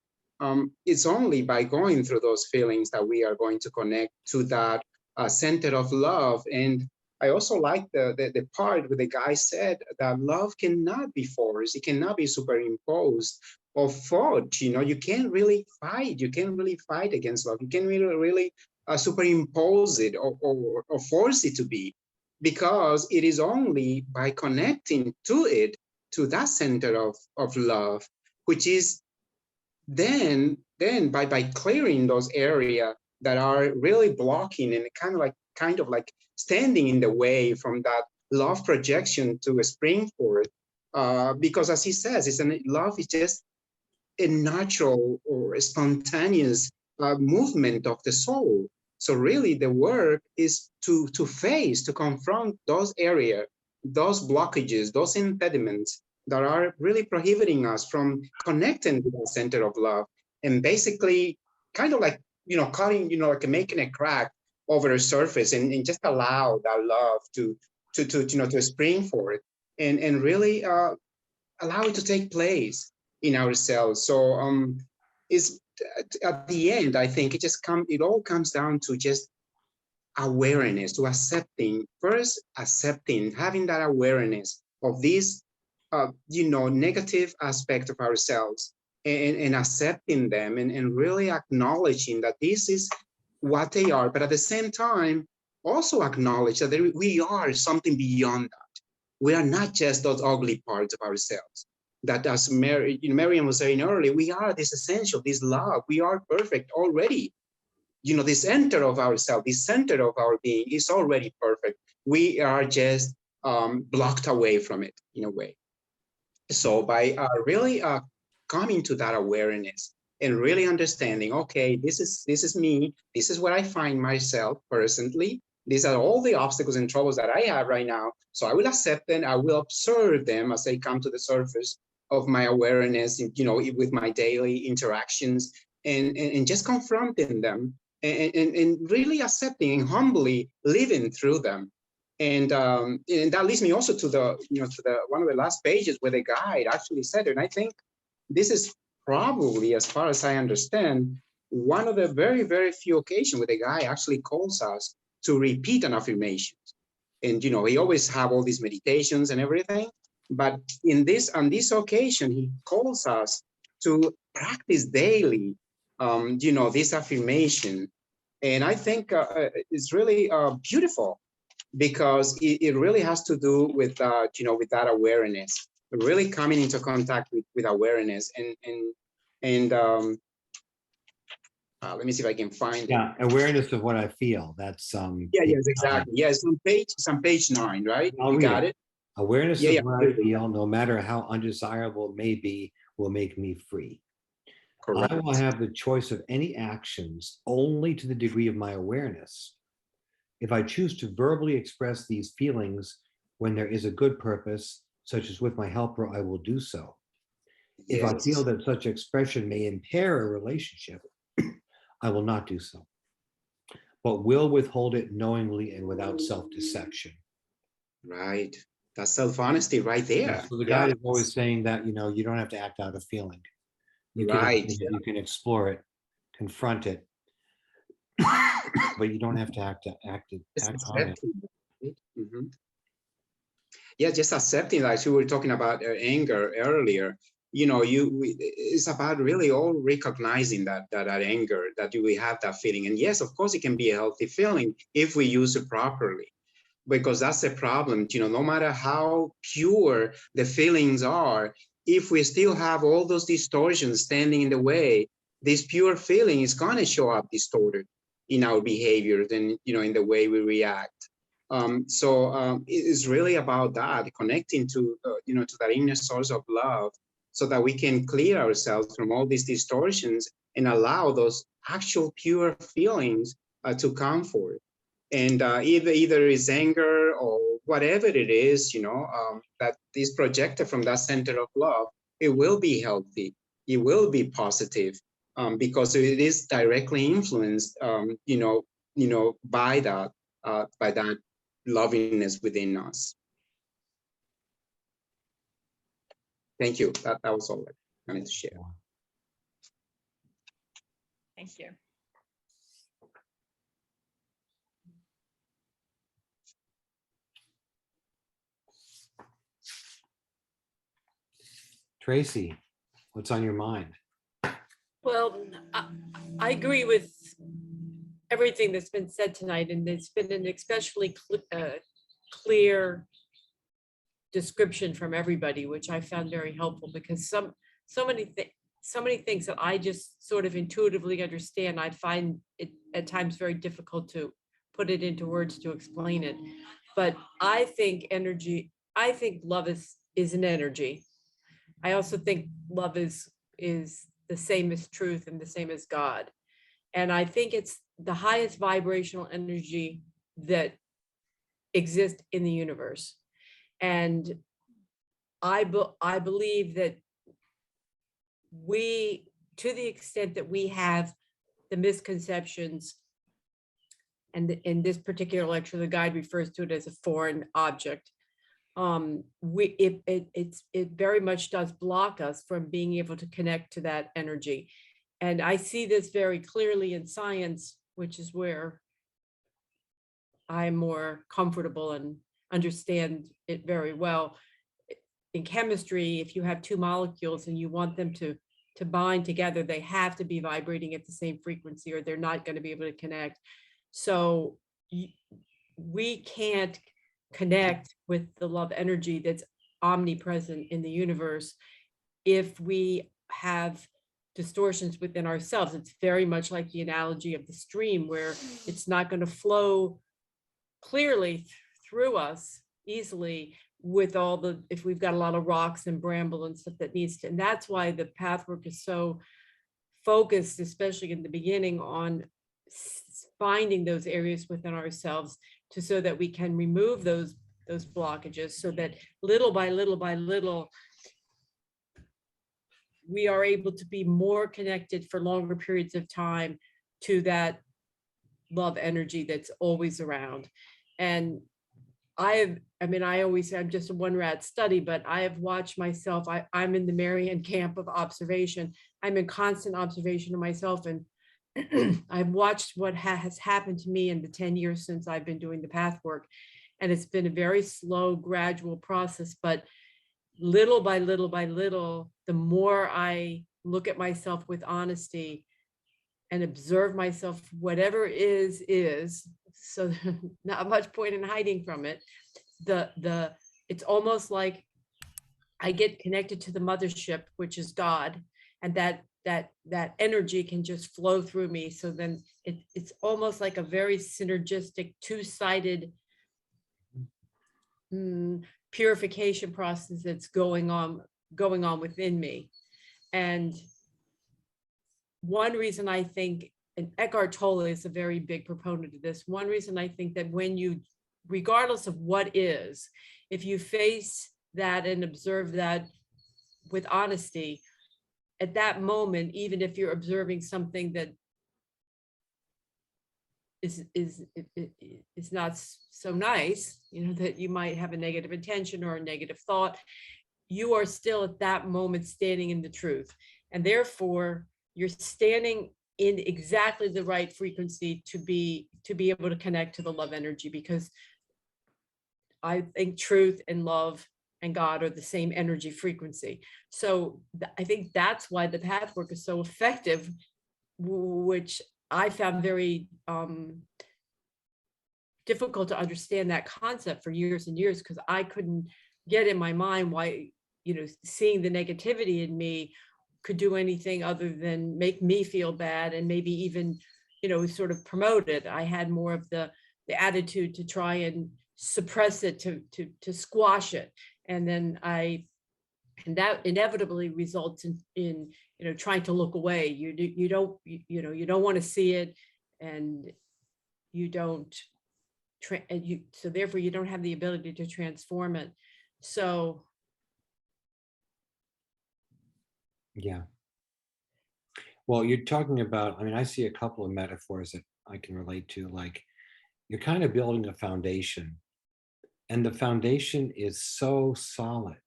it's only by going through those feelings that we are going to connect to that center of love. And I also like the part where the guy said that love cannot be forced, it cannot be superimposed or fought. You can't really fight. You can't really fight against love. You can't really superimpose it or force it to be, because it is only by connecting to it, to that center of love, which is then by clearing those areas that are really blocking and kind of like standing in the way from that love projection to spring forth. Because as he says, love is just a natural or a spontaneous movement of the soul. So really the work is to confront those areas, those blockages, those impediments that are really prohibiting us from connecting to the center of love, and basically kind of like, cutting, like making a crack over the surface, and just allow that love to spring forth, and really allow it to take place in ourselves. So is at the end, I think it all comes down to just awareness, to accepting, having that awareness of these negative aspect of ourselves, and accepting them, and really acknowledging that this is what they are, but at the same time also acknowledge that we are something beyond that. We are not just those ugly parts of ourselves. That, as Marian was saying earlier, we are this essential, this love. We are perfect already. This center of ourselves, this center of our being is already perfect. We are just blocked away from it in a way. So by really coming to that awareness and really understanding, okay, this is me. This is where I find myself personally. These are all the obstacles and troubles that I have right now. So I will accept them. I will observe them as they come to the surface of my awareness, with my daily interactions, and just confronting them, and really accepting and humbly living through them. And that leads me also to the one of the last pages where the guide actually said it. And I think this is probably, as far as I understand, one of the very, very few occasions where the guy actually calls us to repeat an affirmation. And he always have all these meditations and everything, but on this occasion, he calls us to practice daily, this affirmation. And I think it's really beautiful, because it really has to do with with that awareness, really coming into contact with awareness, and let me see if I can find it. Awareness of what I feel. That's yes, exactly. Yes, on page 9, right? You got it. Awareness of what I feel, no matter how undesirable it may be, will make me free. Correct. I will have the choice of any actions only to the degree of my awareness. If I choose to verbally express these feelings when there is a good purpose, such as with my helper, I will do so. If I feel that such expression may impair a relationship, I will not do so, but will withhold it knowingly and without self-deception. Right. That's self-honesty right there. So the guy is always saying that, you don't have to act out a feeling. You can explore it, confront it, but you don't have to act on it. Mm-hmm. Yeah, just accepting, like we were talking about anger earlier. It's about really all recognizing that anger, that we have that feeling. And yes, of course, it can be a healthy feeling if we use it properly. because that's the problem. No matter how pure the feelings are, if we still have all those distortions standing in the way, this pure feeling is going to show up distorted in our behaviors and in the way we react. So it is really about that, connecting to to that inner source of love, so that we can clear ourselves from all these distortions and allow those actual pure feelings to come forth. And either is anger or whatever it is, that is projected from that center of love, it will be healthy, it will be positive, because it is directly influenced, by that lovingness within us. Thank you. That was all I wanted to share. Thank you. Tracy, what's on your mind? Well, I agree with everything that's been said tonight, and it's been an especially clear description from everybody, which I found very helpful, because so many things that I just sort of intuitively understand, I find it at times very difficult to put it into words to explain it. But I think love is an energy. I also think love is the same as truth and the same as God. And I think it's the highest vibrational energy that exists in the universe. And I believe that we, to the extent that we have the misconceptions, and in this particular lecture, the guide refers to it as a foreign object. It very much does block us from being able to connect to that energy. And I see this very clearly in science, which is where I'm more comfortable and understand it very well. In chemistry, if you have two molecules and you want them to bind together, they have to be vibrating at the same frequency, or they're not going to be able to connect. So we can't connect with the love energy that's omnipresent in the universe if we have distortions within ourselves. It's very much like the analogy of the stream, where it's not going to flow clearly through us easily with if we've got a lot of rocks and bramble and stuff that needs to. And that's why the pathwork is so focused, especially in the beginning, on finding those areas within ourselves, so that we can remove those blockages, so that little by little we are able to be more connected for longer periods of time to that love energy that's always around. And I always say I'm just a one rat study, but I have watched myself. I'm in the Marian camp of observation. I'm in constant observation of myself, and I've watched what has happened to me in the 10 years since I've been doing the pathwork. And it's been a very slow, gradual process, but little by little, the more I look at myself with honesty and observe myself, whatever is, so not much point in hiding from it. It's almost like I get connected to the mothership, which is God, and that energy can just flow through me. So then it's almost like a very synergistic, two-sided purification process that's going on within me. And one reason I think, and Eckhart Tolle is a very big proponent of this, one reason I think that when you, regardless of what is, if you face that and observe that with honesty, at that moment, even if you're observing something that is not so nice, that you might have a negative intention or a negative thought, you are still at that moment standing in the truth. And therefore, you're standing in exactly the right frequency to be able to connect to the love energy, because I think truth and love and God are the same energy frequency. So I think that's why the pathwork is so effective, which I found very difficult to understand that concept for years and years, because I couldn't get in my mind why, seeing the negativity in me could do anything other than make me feel bad, and maybe even, sort of promote it. I had more of the attitude to try and suppress it, to squash it. And then that inevitably results in trying to look away. You don't want to see it, and you don't so therefore you don't have the ability to transform it. So Yeah. Well, you're talking about, I mean, I see a couple of metaphors that I can relate to, like you're kind of building a foundation, and the foundation is so solid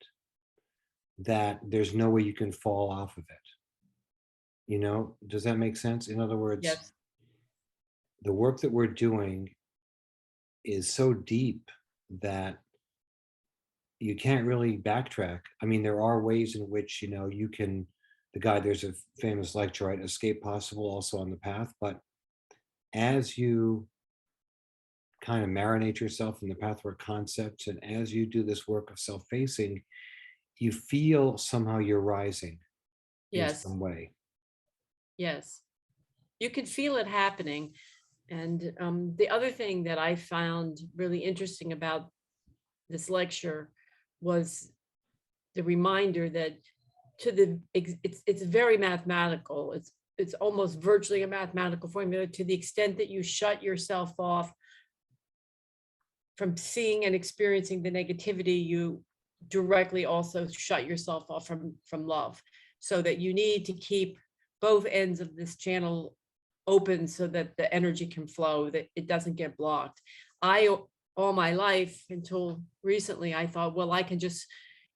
that there's no way you can fall off of it. Does that make sense? In other words, yes, the work that we're doing is so deep that you can't really backtrack. I mean, there are ways in which, you can, there's a famous lecture, right? Escape possible, also on the path. But as you kind of marinate yourself in the pathwork concepts, and as you do this work of self-facing, you feel somehow you're rising in yes, some way. yes, you could feel it happening. And the other thing that I found really interesting about this lecture was the reminder that it's very mathematical. It's almost virtually a mathematical formula, to the extent that you shut yourself off from seeing and experiencing the negativity, you directly also shut yourself off from love. So that you need to keep both ends of this channel open so that the energy can flow, that it doesn't get blocked. All my life until recently, I thought, well, I can just,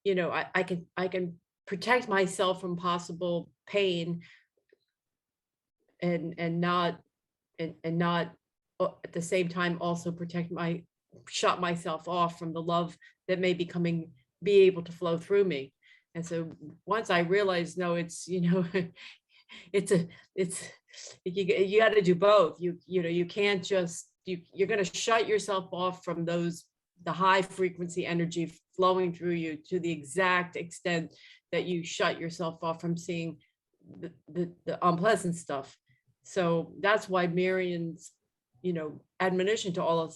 I can protect myself from possible pain, and not at the same time also shut myself off from the love that may be able to flow through me. And so once I realized, no, it's, you got to do both. You can't just, you're going to shut yourself off from the high frequency energy flowing through you to the exact extent that you shut yourself off from seeing the unpleasant stuff. So that's why Marion's, admonition to all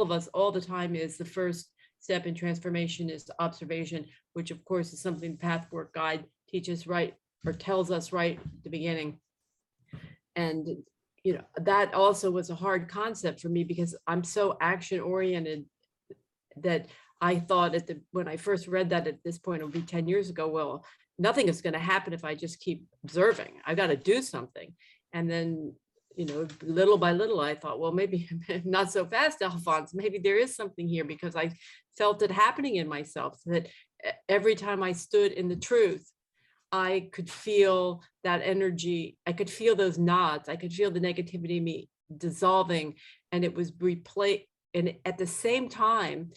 of us all the time is the first step in transformation is observation, which of course is something the Pathwork Guide teaches right, or tells us right at the beginning. And that also was a hard concept for me, because I'm so action oriented that I thought when I first read that, at this point, it would be 10 years ago, well, nothing is going to happen if I just keep observing. I've got to do something. And then, little by little, I thought, well, maybe not so fast, Alphonse. Maybe there is something here, because I felt it happening in myself, that every time I stood in the truth, I could feel that energy. I could feel those nods. I could feel the negativity in me dissolving, and it was replaced. And at the same time,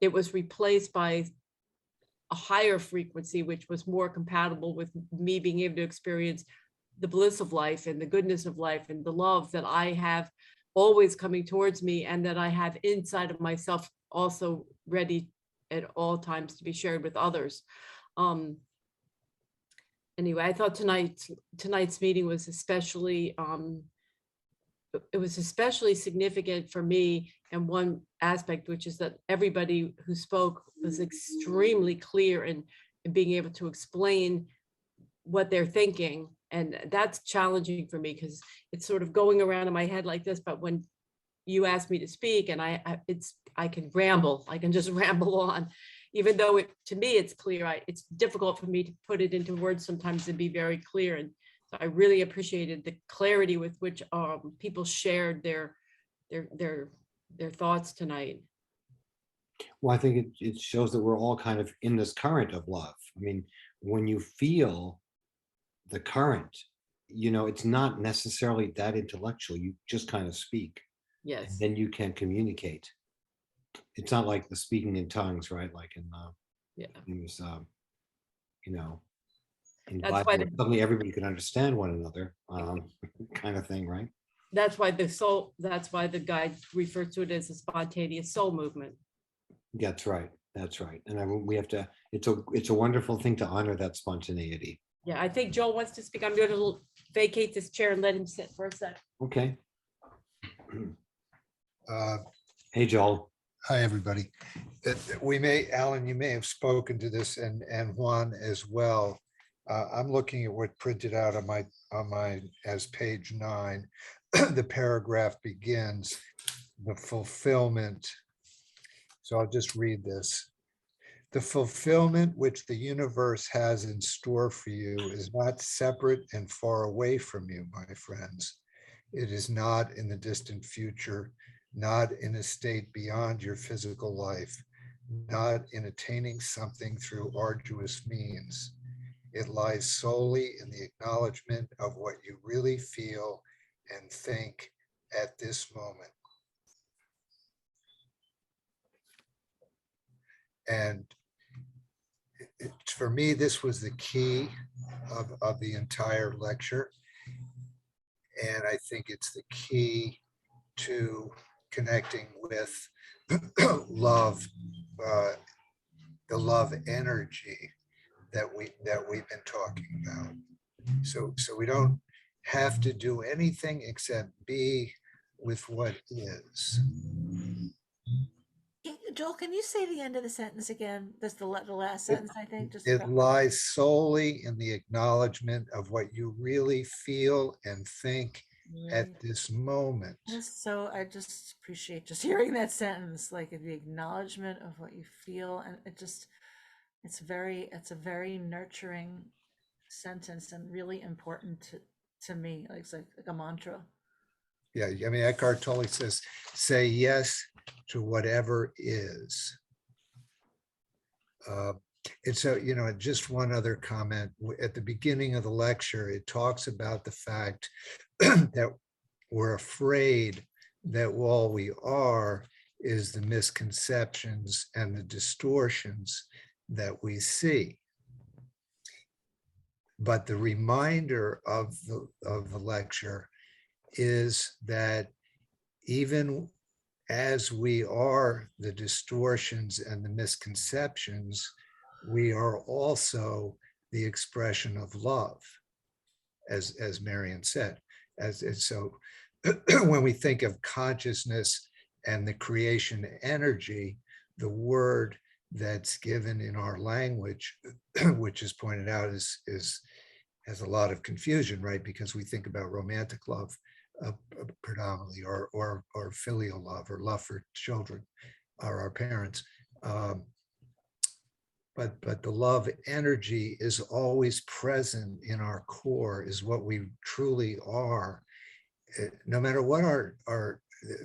it was replaced by a higher frequency, which was more compatible with me being able to experience the bliss of life and the goodness of life and the love that I have always coming towards me, and that I have inside of myself, also ready at all times to be shared with others. Anyway, I thought tonight's meeting was especially significant for me, and one aspect, which is that everybody who spoke was extremely clear in being able to explain what they're thinking. And that's challenging for me, because it's sort of going around in my head like this. But when you ask me to speak, and I can ramble, I can just ramble on, even though to me it's clear. It's difficult for me to put it into words sometimes and be very clear. And so I really appreciated the clarity with which people shared their thoughts tonight. Well, I think it shows that we're all kind of in this current of love. I mean, when you feel the current, it's not necessarily that intellectual. You just kind of speak, and Yes. then you can communicate. It's not like the speaking in tongues, right? Like in this, in That's Bible, why where suddenly everybody can understand one another, kind of thing, right? That's why the guide refers to it as a spontaneous soul movement. That's right. That's right. And we have to, it's a wonderful thing to honor that spontaneity. Yeah, I think Joel wants to speak. I'm going to vacate this chair and let him sit for a sec. Okay. Uh, Hey, Joel. Hi, everybody. Alan, you may have spoken to this, and Juan as well. I'm looking at what printed out on my as page 9. The paragraph begins, the fulfillment. So I'll just read this. The fulfillment which the universe has in store for you is not separate and far away from you, my friends. It is not in the distant future, not in a state beyond your physical life, not in attaining something through arduous means. It lies solely in the acknowledgement of what you really feel and think at this moment. And for me, this was the key of the entire lecture. And I think it's the key to connecting with love, the love energy that we've been talking about. So we don't have to do anything except be with what is. Joel, can you say the end of the sentence again? That's the last sentence, I think. Just It lies solely in the acknowledgement of what you really feel and think at this moment. So I just appreciate just hearing that sentence, like the acknowledgement of what you feel, and it's a very nurturing sentence and really important to me. Like it's like a mantra. Yeah, I mean, Eckhart Tolle says, say yes to whatever is. And so, just one other comment. At the beginning of the lecture, it talks about the fact that we're afraid that all we are is the misconceptions and the distortions that we see. But the reminder of the lecture is that even as we are the distortions and the misconceptions, we are also the expression of love, as Marian said. So when we think of consciousness and the creation energy, the word that's given in our language, which is pointed out has a lot of confusion, right? Because we think about romantic love predominantly, or filial love, or love for children or our parents. But the love energy is always present in our core, is what we truly are. No matter what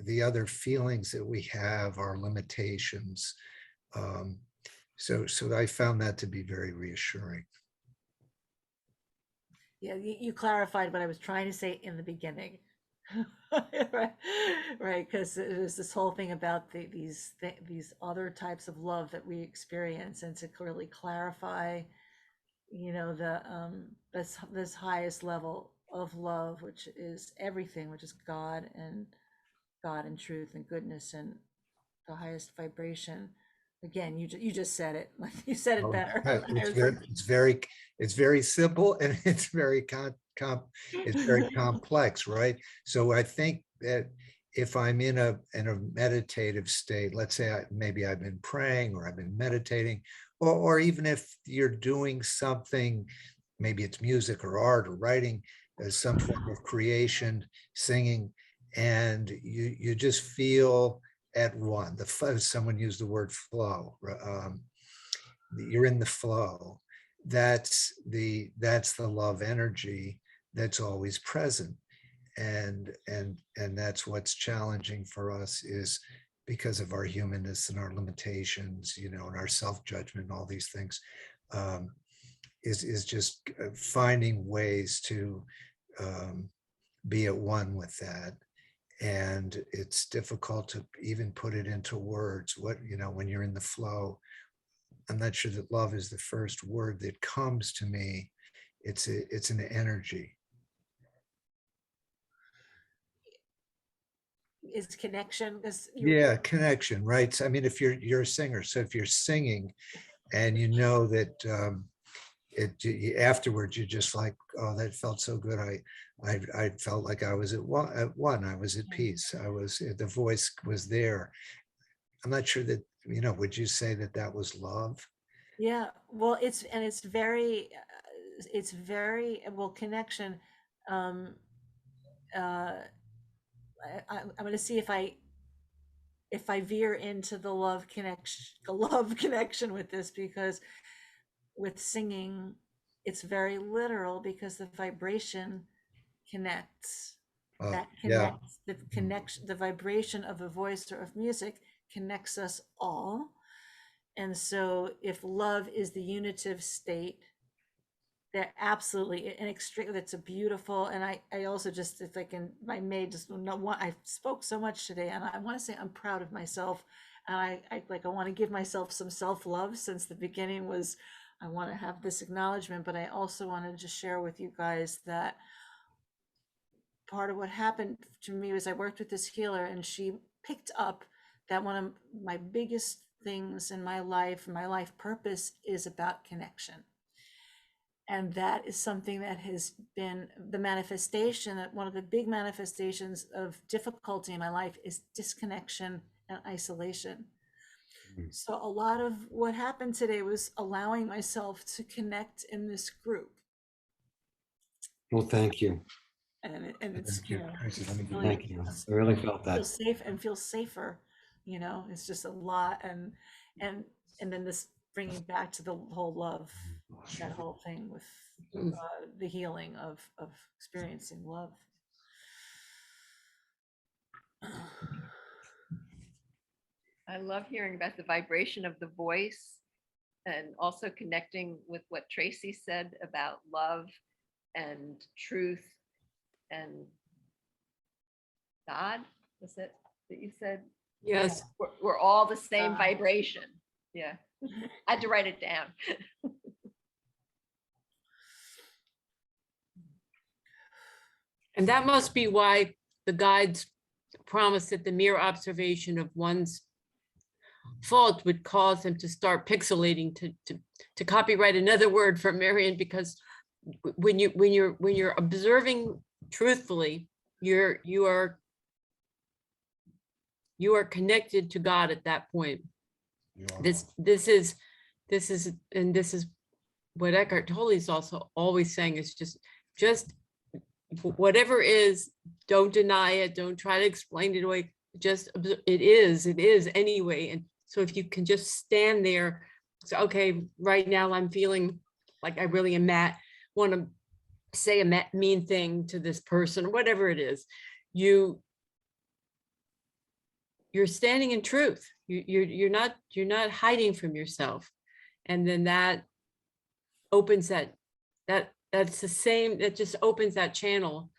the other feelings that we have, our limitations. So I found that to be very reassuring. Yeah, you clarified what I was trying to say in the beginning. Right, because there's this whole thing about these other types of love that we experience, and to clearly clarify, this highest level of love, which is everything, which is God and truth and goodness and the highest vibration. Again, you just said it, like you said it better. It's very simple, and it's very complex, right? So I think that if I'm in a meditative state, let's say maybe I've been praying or I've been meditating, or even if you're doing something, maybe it's music or art or writing, some form of creation, singing, and you just feel at one. Someone used the word flow. You're in the flow. That's the love energy that's always present, and that's what's challenging for us, is because of our humanness and our limitations, and our self-judgment, and all these things, is just finding ways to be at one with that. And it's difficult to even put it into words. When you're in the flow, I'm not sure that love is the first word that comes to me. It's an energy. is connection, because Yeah, connection, right? So, I mean, if you're a singer, so if you're singing and you know that afterwards you're just like, oh, that felt so good. I felt like I was at one. I was at peace. The voice was there. I'm not sure that, would you say that that was love? Yeah, well, it's very well, connection. Um, uh, I'm going to see if I veer into the love connection with this, because with singing, it's very literal, because the vibration connects. That Yeah. connects, the connection, the vibration of a voice or of music connects us all. And so if love is the unitive state, they're absolutely an extreme, that's a beautiful. And I also just, if I can, my maid just not want, I spoke so much today, and I want to say I'm proud of myself. And I want to give myself some self-love, since the beginning was, I want to have this acknowledgement, but I also want to just share with you guys that part of what happened to me was I worked with this healer, and she picked up that one of my biggest things in my life purpose is about connection. And that is something that has been the manifestation, that one of the big manifestations of difficulty in my life is disconnection and isolation. Mm. So a lot of what happened today was allowing myself to connect in this group. Well, thank you. And it's, Thank you. Tracy, let me get really, Thank you. I really felt feel that. safe and feel safer, it's just a lot. And then this bringing back to the whole love, that whole thing with the healing of experiencing love. I love hearing about the vibration of the voice, and also connecting with what Tracy said about love and truth and God. Was it that you said? Yes. We're all the same vibration. Yeah. I had to write it down. And that must be why the guides promised that the mere observation of one's fault would cause them to start pixelating, to copyright another word from Marion, because when you're observing truthfully, you are connected to God at that point. This is what Eckhart Tolle is also always saying, is just whatever is, don't deny it, don't try to explain it away, just it is anyway. And so if you can just stand there, so okay, right now I'm feeling like I really am want to say a mean thing to this person, whatever it is, you're standing in truth. You're not hiding from yourself. And then that opens that's the same, that just opens that channel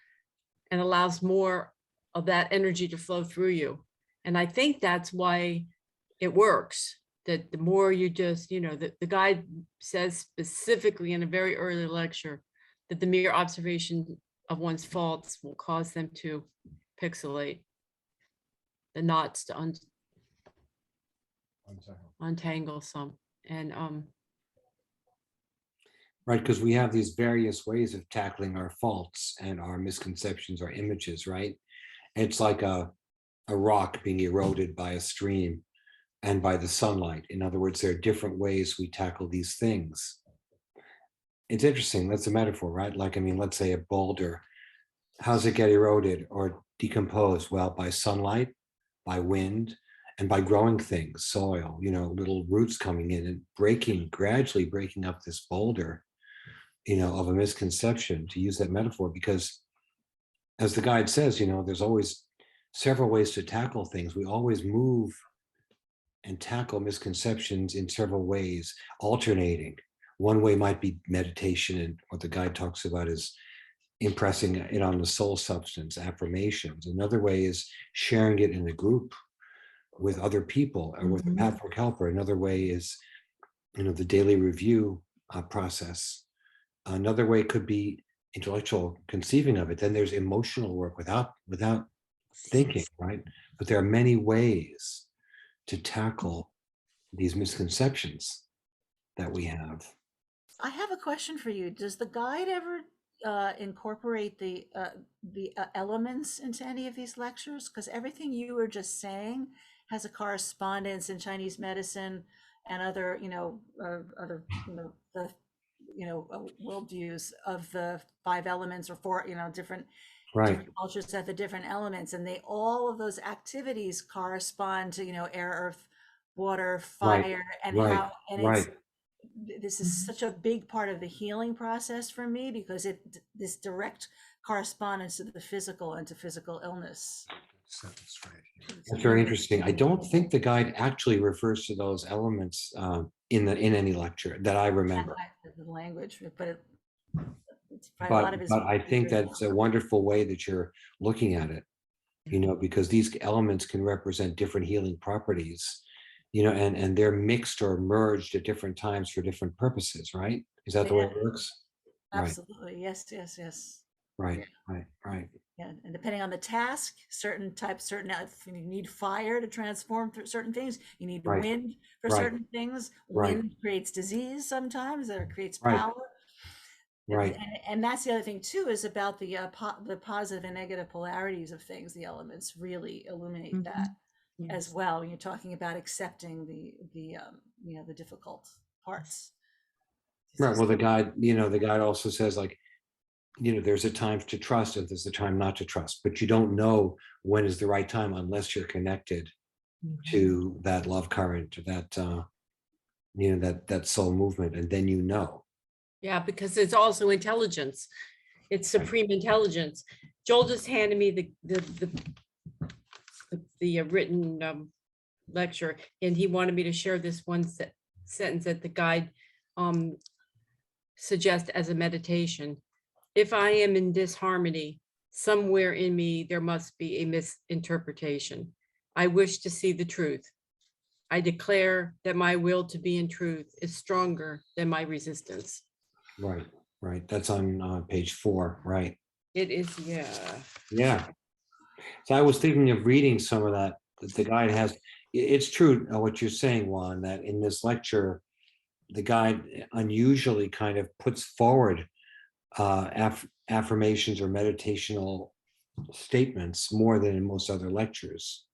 and allows more of that energy to flow through you. And I think that's why it works, that the more you just, the guide says specifically in a very early lecture that the mere observation of one's faults will cause them to pixelate, the knots to untangle some. And Right, because we have these various ways of tackling our faults and our misconceptions, our images, right? It's like a rock being eroded by a stream and by the sunlight. In other words, there are different ways we tackle these things. It's interesting, that's a metaphor, right? Like, I mean, let's say a boulder, how's it get eroded or decomposed? Well, by sunlight, by wind, and by growing things, soil, little roots coming in and gradually breaking up this boulder, of a misconception, to use that metaphor, because as the guide says, there's always several ways to tackle things. We always move and tackle misconceptions in several ways, alternating. One way might be meditation, and what the guide talks about is impressing it on the soul substance, affirmations. Another way is sharing it in a group with other people or with a Pathwork helper. Another way is, the daily review process. Another way could be intellectual conceiving of it. Then there's emotional work without thinking, right? But there are many ways to tackle these misconceptions that we have. I have a question for you. Does the guide ever incorporate the elements into any of these lectures? Because everything you were just saying has a correspondence in Chinese medicine and other, other, the, worldviews of the 5 elements or 4, different Right, right, fire, and right, how, and right. this is such a big part of the healing process for me because this direct correspondence to the physical and to physical illness. Sentence right here. That's very interesting. I don't think the guide actually refers to those elements in any lecture that I remember. The language, but it's probably a lot of But his. I think that's a wonderful way that you're looking at it, because these elements can represent different healing properties, and they're mixed or merged at different times for different purposes, right? Is that the way it works? Right, Absolutely, yes, yes, yes. right, right. Yeah, and depending on the task, certain types, if you need fire to transform through certain things, you need Right, wind for right, certain things. right, Wind creates disease sometimes, or creates right, power. right, And that's the other thing too, is about the positive and negative polarities of things. The elements really illuminate that as well when you're talking about accepting the difficult parts. right. Well, the guide also says, like, there's a time to trust and there's a time not to trust, but you don't know when is the right time unless you're connected to that love current, to that that soul movement, and then Yeah, because it's also intelligence. It's supreme intelligence. Joel just handed me the written lecture, and he wanted me to share this one sentence that the guide suggests as a meditation. If I am in disharmony, somewhere in me there must be a misinterpretation. I wish to see the truth. I declare that my will to be in truth is stronger than my resistance. right. That's on page 4, right? It is, yeah. Yeah. So I was thinking of reading some of that the guide has. It's true what you're saying, Juan, that in this lecture, the guide unusually kind of puts forward affirmations or meditational statements more than in most other lectures.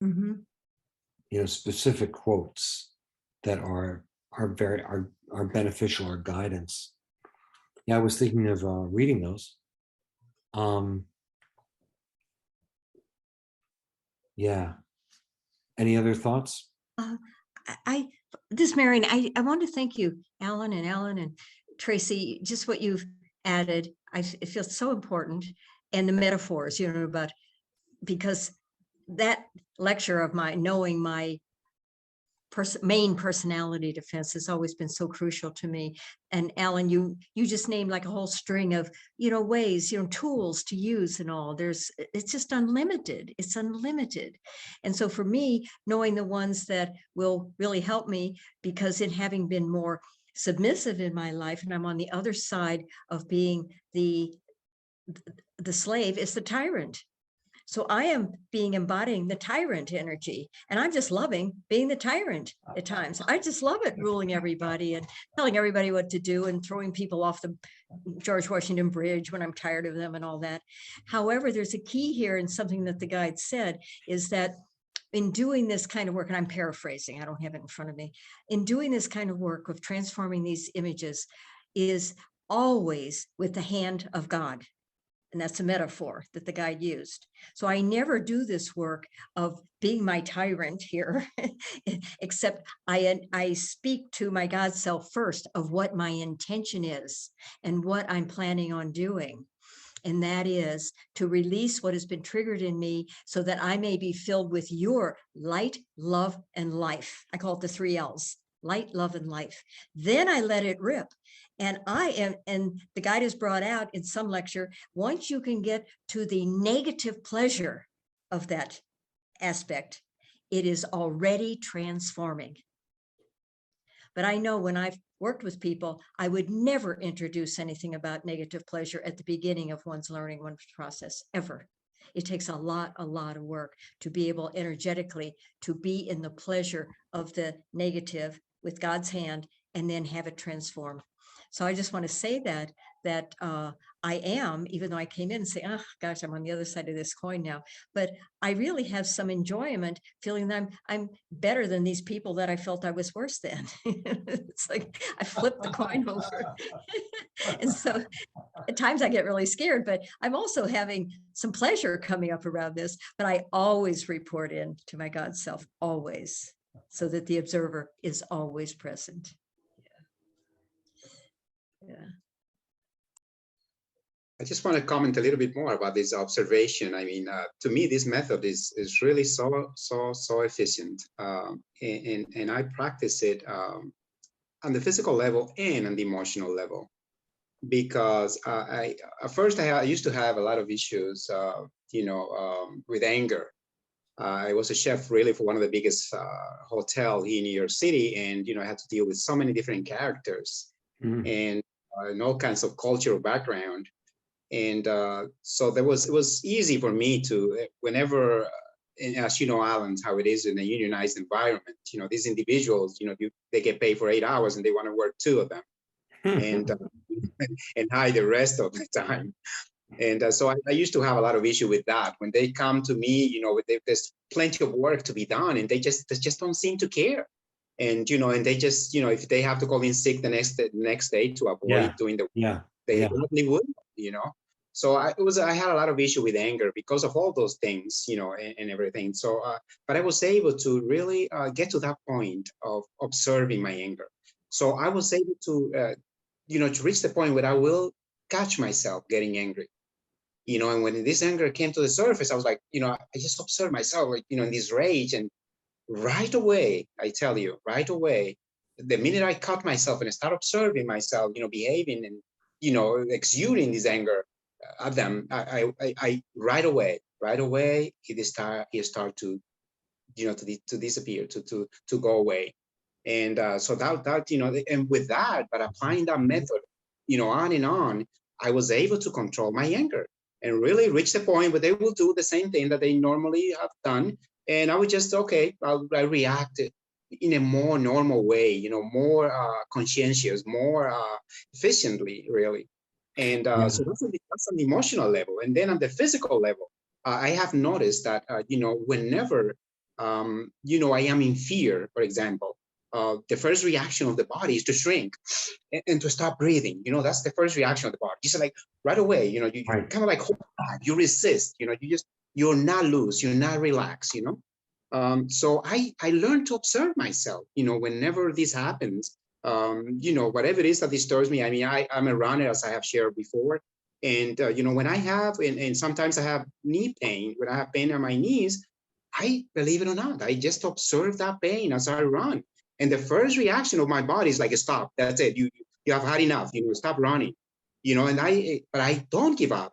Specific quotes that are beneficial or guidance. Yeah, I was thinking of reading those. Yeah. Any other thoughts? Marion, I want to thank you, Alan and Tracy, just what you've added. It feels so important. And the metaphors, about, because that lecture of knowing my main personality defense has always been so crucial to me. And Alan, you just named like a whole string of, ways, tools to use and all. It's just unlimited. It's unlimited. And so for me, knowing the ones that will really help me, because in having been more submissive in my life, and I'm on the other side of being the slave, is the tyrant. So I am embodying the tyrant energy, and I'm just loving being the tyrant at times. I just love it, ruling everybody and telling everybody what to do and throwing people off the George Washington Bridge when I'm tired of them and all that. However, there's a key here, and something that the guide said is that in doing this kind of work, and I'm paraphrasing, I don't have it in front of me, in doing this kind of work of transforming these images is always with the hand of God. And that's a metaphor that the guide used. So I never do this work of being my tyrant here, except I speak to my God self first of what my intention is and what I'm planning on doing. And that is to release what has been triggered in me so that I may be filled with your light, love, and life. I call it the 3 L's: light, love, and life. Then I let it rip. And and the guide has brought out in some lecture, once you can get to the negative pleasure of that aspect, it is already transforming. But I know when I've worked with people, I would never introduce anything about negative pleasure at the beginning of one's learning, one's process, ever. It takes a lot of work to be able energetically to be in the pleasure of the negative with God's hand and then have it transform. So I just want to say that I am, even though I came in and say, oh gosh, I'm on the other side of this coin now, but I really have some enjoyment feeling that I'm better than these people that I felt I was worse than. It's like I flipped the coin over. And so at times I get really scared, but I'm also having some pleasure coming up around this. But I always report in to my God self, always, so that the observer is always present. Yeah. I just want to comment a little bit more about this observation. I mean, to me, this method is really so efficient, and I practice it on the physical level and on the emotional level, because I at first I used to have a lot of issues, with anger. I was a chef really for one of the biggest hotel here in New York City, and I had to deal with so many different characters and all kinds of cultural background. And so it was easy for me to, whenever, and as you know, Alan, how it is in a unionized environment, these individuals, they get paid for 8 hours and they want to work 2 of them and and hide the rest of the time. And so I used to have a lot of issue with that. When they come to me, there's plenty of work to be done and they just don't seem to care. And, and they just, if they have to call in sick the next day to avoid doing the work, they probably would, So I had a lot of issue with anger because of all those things, and everything. So, but I was able to really get to that point of observing my anger. So I was able to, to reach the point where I will catch myself getting angry, and when this anger came to the surface, I was like, I just observed myself, like, in this rage, and right away, I tell you, right away, the minute I caught myself and I start observing myself, behaving and, exuding this anger at them, I right away, he start to, to disappear, to go away. And so that, and with that, but applying that method, on and on, I was able to control my anger and really reach the point where they will do the same thing that they normally have done. And I would just, okay, I react in a more normal way, more conscientious, more efficiently, really. And so that's on the emotional level. And then on the physical level, I have noticed that, whenever, I am in fear, for example, the first reaction of the body is to shrink and to stop breathing. That's the first reaction of the body. Just like right away, you kind of like hold back, you resist, you're not loose, you're not relaxed, So I learned to observe myself, whenever this happens, whatever it is that disturbs me. I mean, I'm a runner, as I have shared before. And, when I have, and sometimes I have knee pain, when I have pain on my knees, I, believe it or not, I just observe that pain as I run. And the first reaction of my body is like, stop, that's it. You have had enough, stop running, but I don't give up.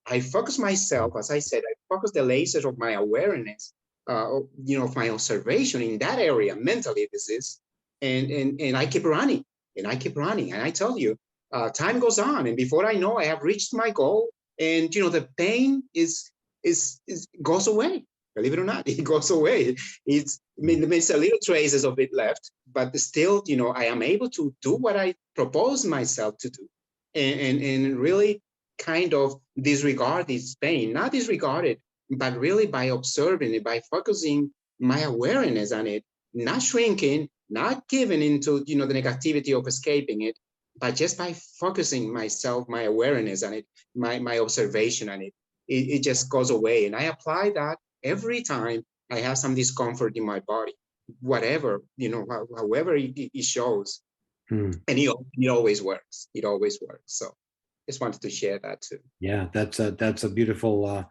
I focus myself, as I said, I focus the lasers of my awareness, of my observation in that area, mentally this is, and I keep running, and I tell you, time goes on, and before I know, I have reached my goal, and the pain goes away. Believe it or not, it goes away. There's a little traces of it left, but still, I am able to do what I propose myself to do, and really kind of disregard this pain, not disregard it, but really by observing it, by focusing my awareness on it, not shrinking, not giving into, the negativity of escaping it, but just by focusing myself, my awareness on it, my observation on it, it just goes away. And I apply that every time I have some discomfort in my body, whatever, however it shows. And it always works. It always works. So just wanted to share that too. Yeah, that's a beautiful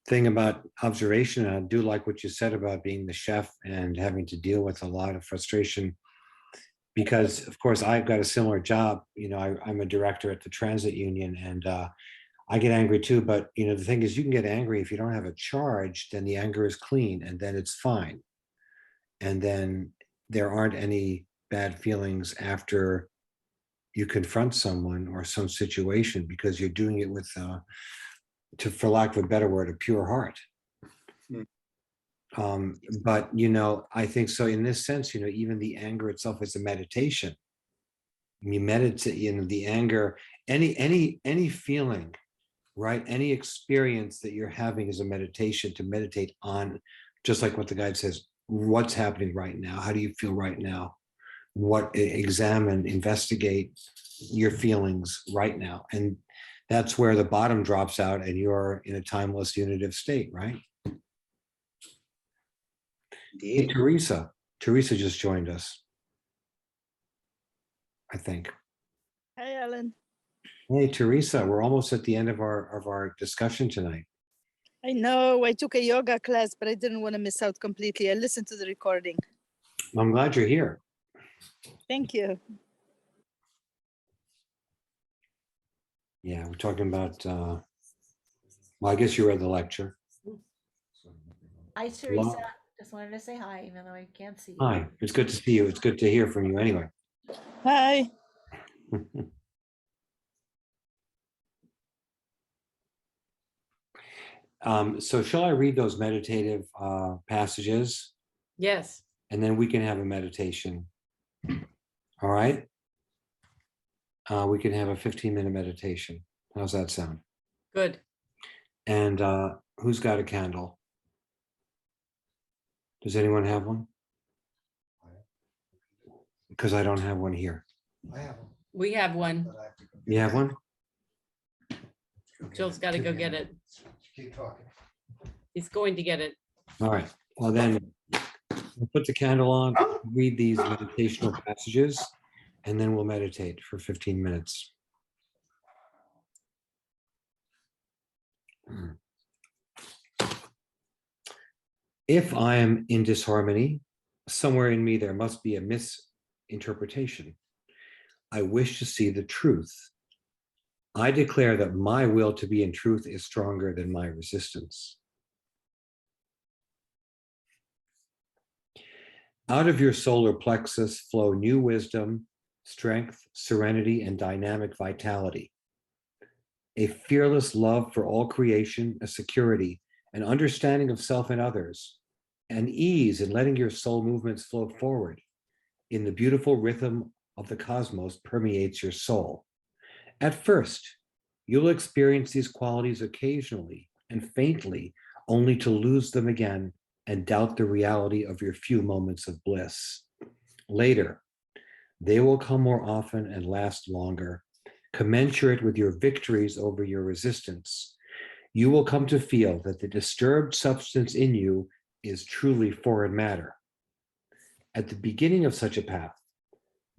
thing about observation. I do like what you said about being the chef and having to deal with a lot of frustration, because of course I've got a similar job. I'm a director at the transit union, and I get angry too. But the thing is, you can get angry if you don't have a charge, then the anger is clean and then it's fine. And then there aren't any bad feelings after you confront someone or some situation, because you're doing it with for lack of a better word, a pure heart. But I think so in this sense, even the anger itself is a meditation. You meditate, the anger, any feeling, right? Any experience that you're having is a meditation to meditate on, just like what the guide says, what's happening right now? How do you feel right now? Examine, investigate your feelings right now. And that's where the bottom drops out and you're in a timeless unitive state, right? Hey, Indeed. Teresa. Teresa just joined us, I think. Hi, Ellen. Hey, Teresa, we're almost at the end of our discussion tonight. I know I took a yoga class, but I didn't want to miss out completely. I listened to the recording. I'm glad you're here. Thank you. Yeah, we're talking about, well, I guess you read the lecture. Hi, Teresa. Just wanted to say hi, even though I can't see you. Hi, it's good to see you. It's good to hear from you anyway. Hi. So shall I read those meditative passages? Yes. And then we can have a meditation. All right? We can have a 15-minute meditation. How's that sound? Good. And who's got a candle? Does anyone have one? Because I don't have one here. I have them, We have one. but I have to go You have one? get it. Jill's got to Give go me a get minute. it. Keep talking. He's going to get it. All right. Well, then we'll put the candle on, read these meditational passages, and then we'll meditate for 15 minutes. If I am in disharmony, somewhere in me there must be a misinterpretation. I wish to see the truth. I declare that my will to be in truth is stronger than my resistance. Out of your solar plexus flow new wisdom, strength, serenity, and dynamic vitality. A fearless love for all creation, a security, an understanding of self and others, an ease in letting your soul movements flow forward in the beautiful rhythm of the cosmos permeates your soul. At first, you'll experience these qualities occasionally and faintly, only to lose them again and doubt the reality of your few moments of bliss. Later, they will come more often and last longer, commensurate with your victories over your resistance. You will come to feel that the disturbed substance in you is truly foreign matter. At the beginning of such a path,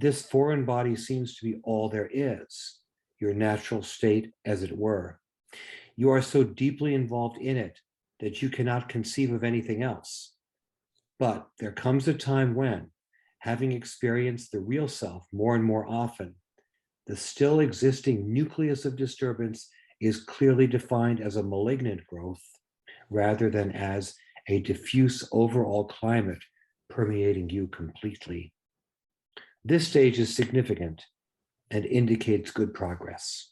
this foreign body seems to be all there is, your natural state, as it were. You are so deeply involved in it that you cannot conceive of anything else. But there comes a time when, having experienced the real self more and more often, the still existing nucleus of disturbance is clearly defined as a malignant growth rather than as a diffuse overall climate permeating you completely. This stage is significant and indicates good progress.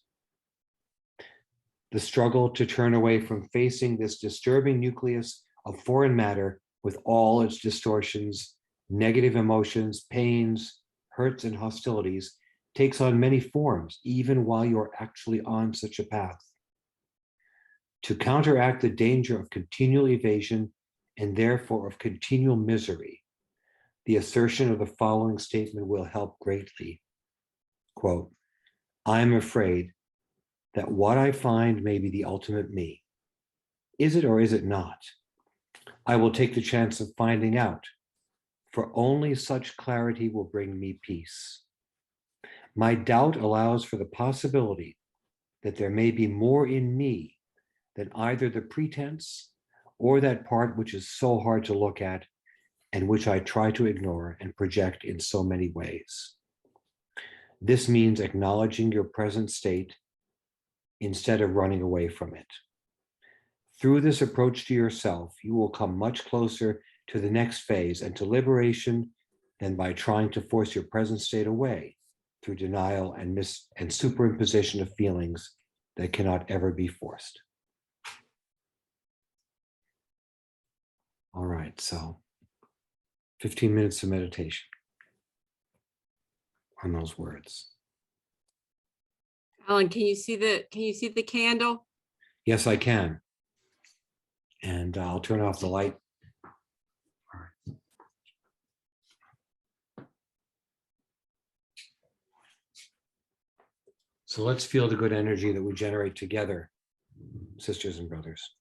The struggle to turn away from facing this disturbing nucleus of foreign matter with all its distortions, negative emotions, pains, hurts, and hostilities takes on many forms, even while you're actually on such a path. To counteract the danger of continual evasion and therefore of continual misery, the assertion of the following statement will help greatly. Quote, I am afraid that what I find may be the ultimate me. Is it or is it not? I will take the chance of finding out, for only such clarity will bring me peace. My doubt allows for the possibility that there may be more in me than either the pretense or that part which is so hard to look at and which I try to ignore and project in so many ways. This means acknowledging your present state instead of running away from it. Through this approach to yourself, you will come much closer to the next phase and to liberation than by trying to force your present state away through denial and superimposition of feelings that cannot ever be forced. All right, so 15 minutes of meditation on those words. Alan, can you see the candle? Yes, I can. And I'll turn off the light. So let's feel the good energy that we generate together, sisters and brothers.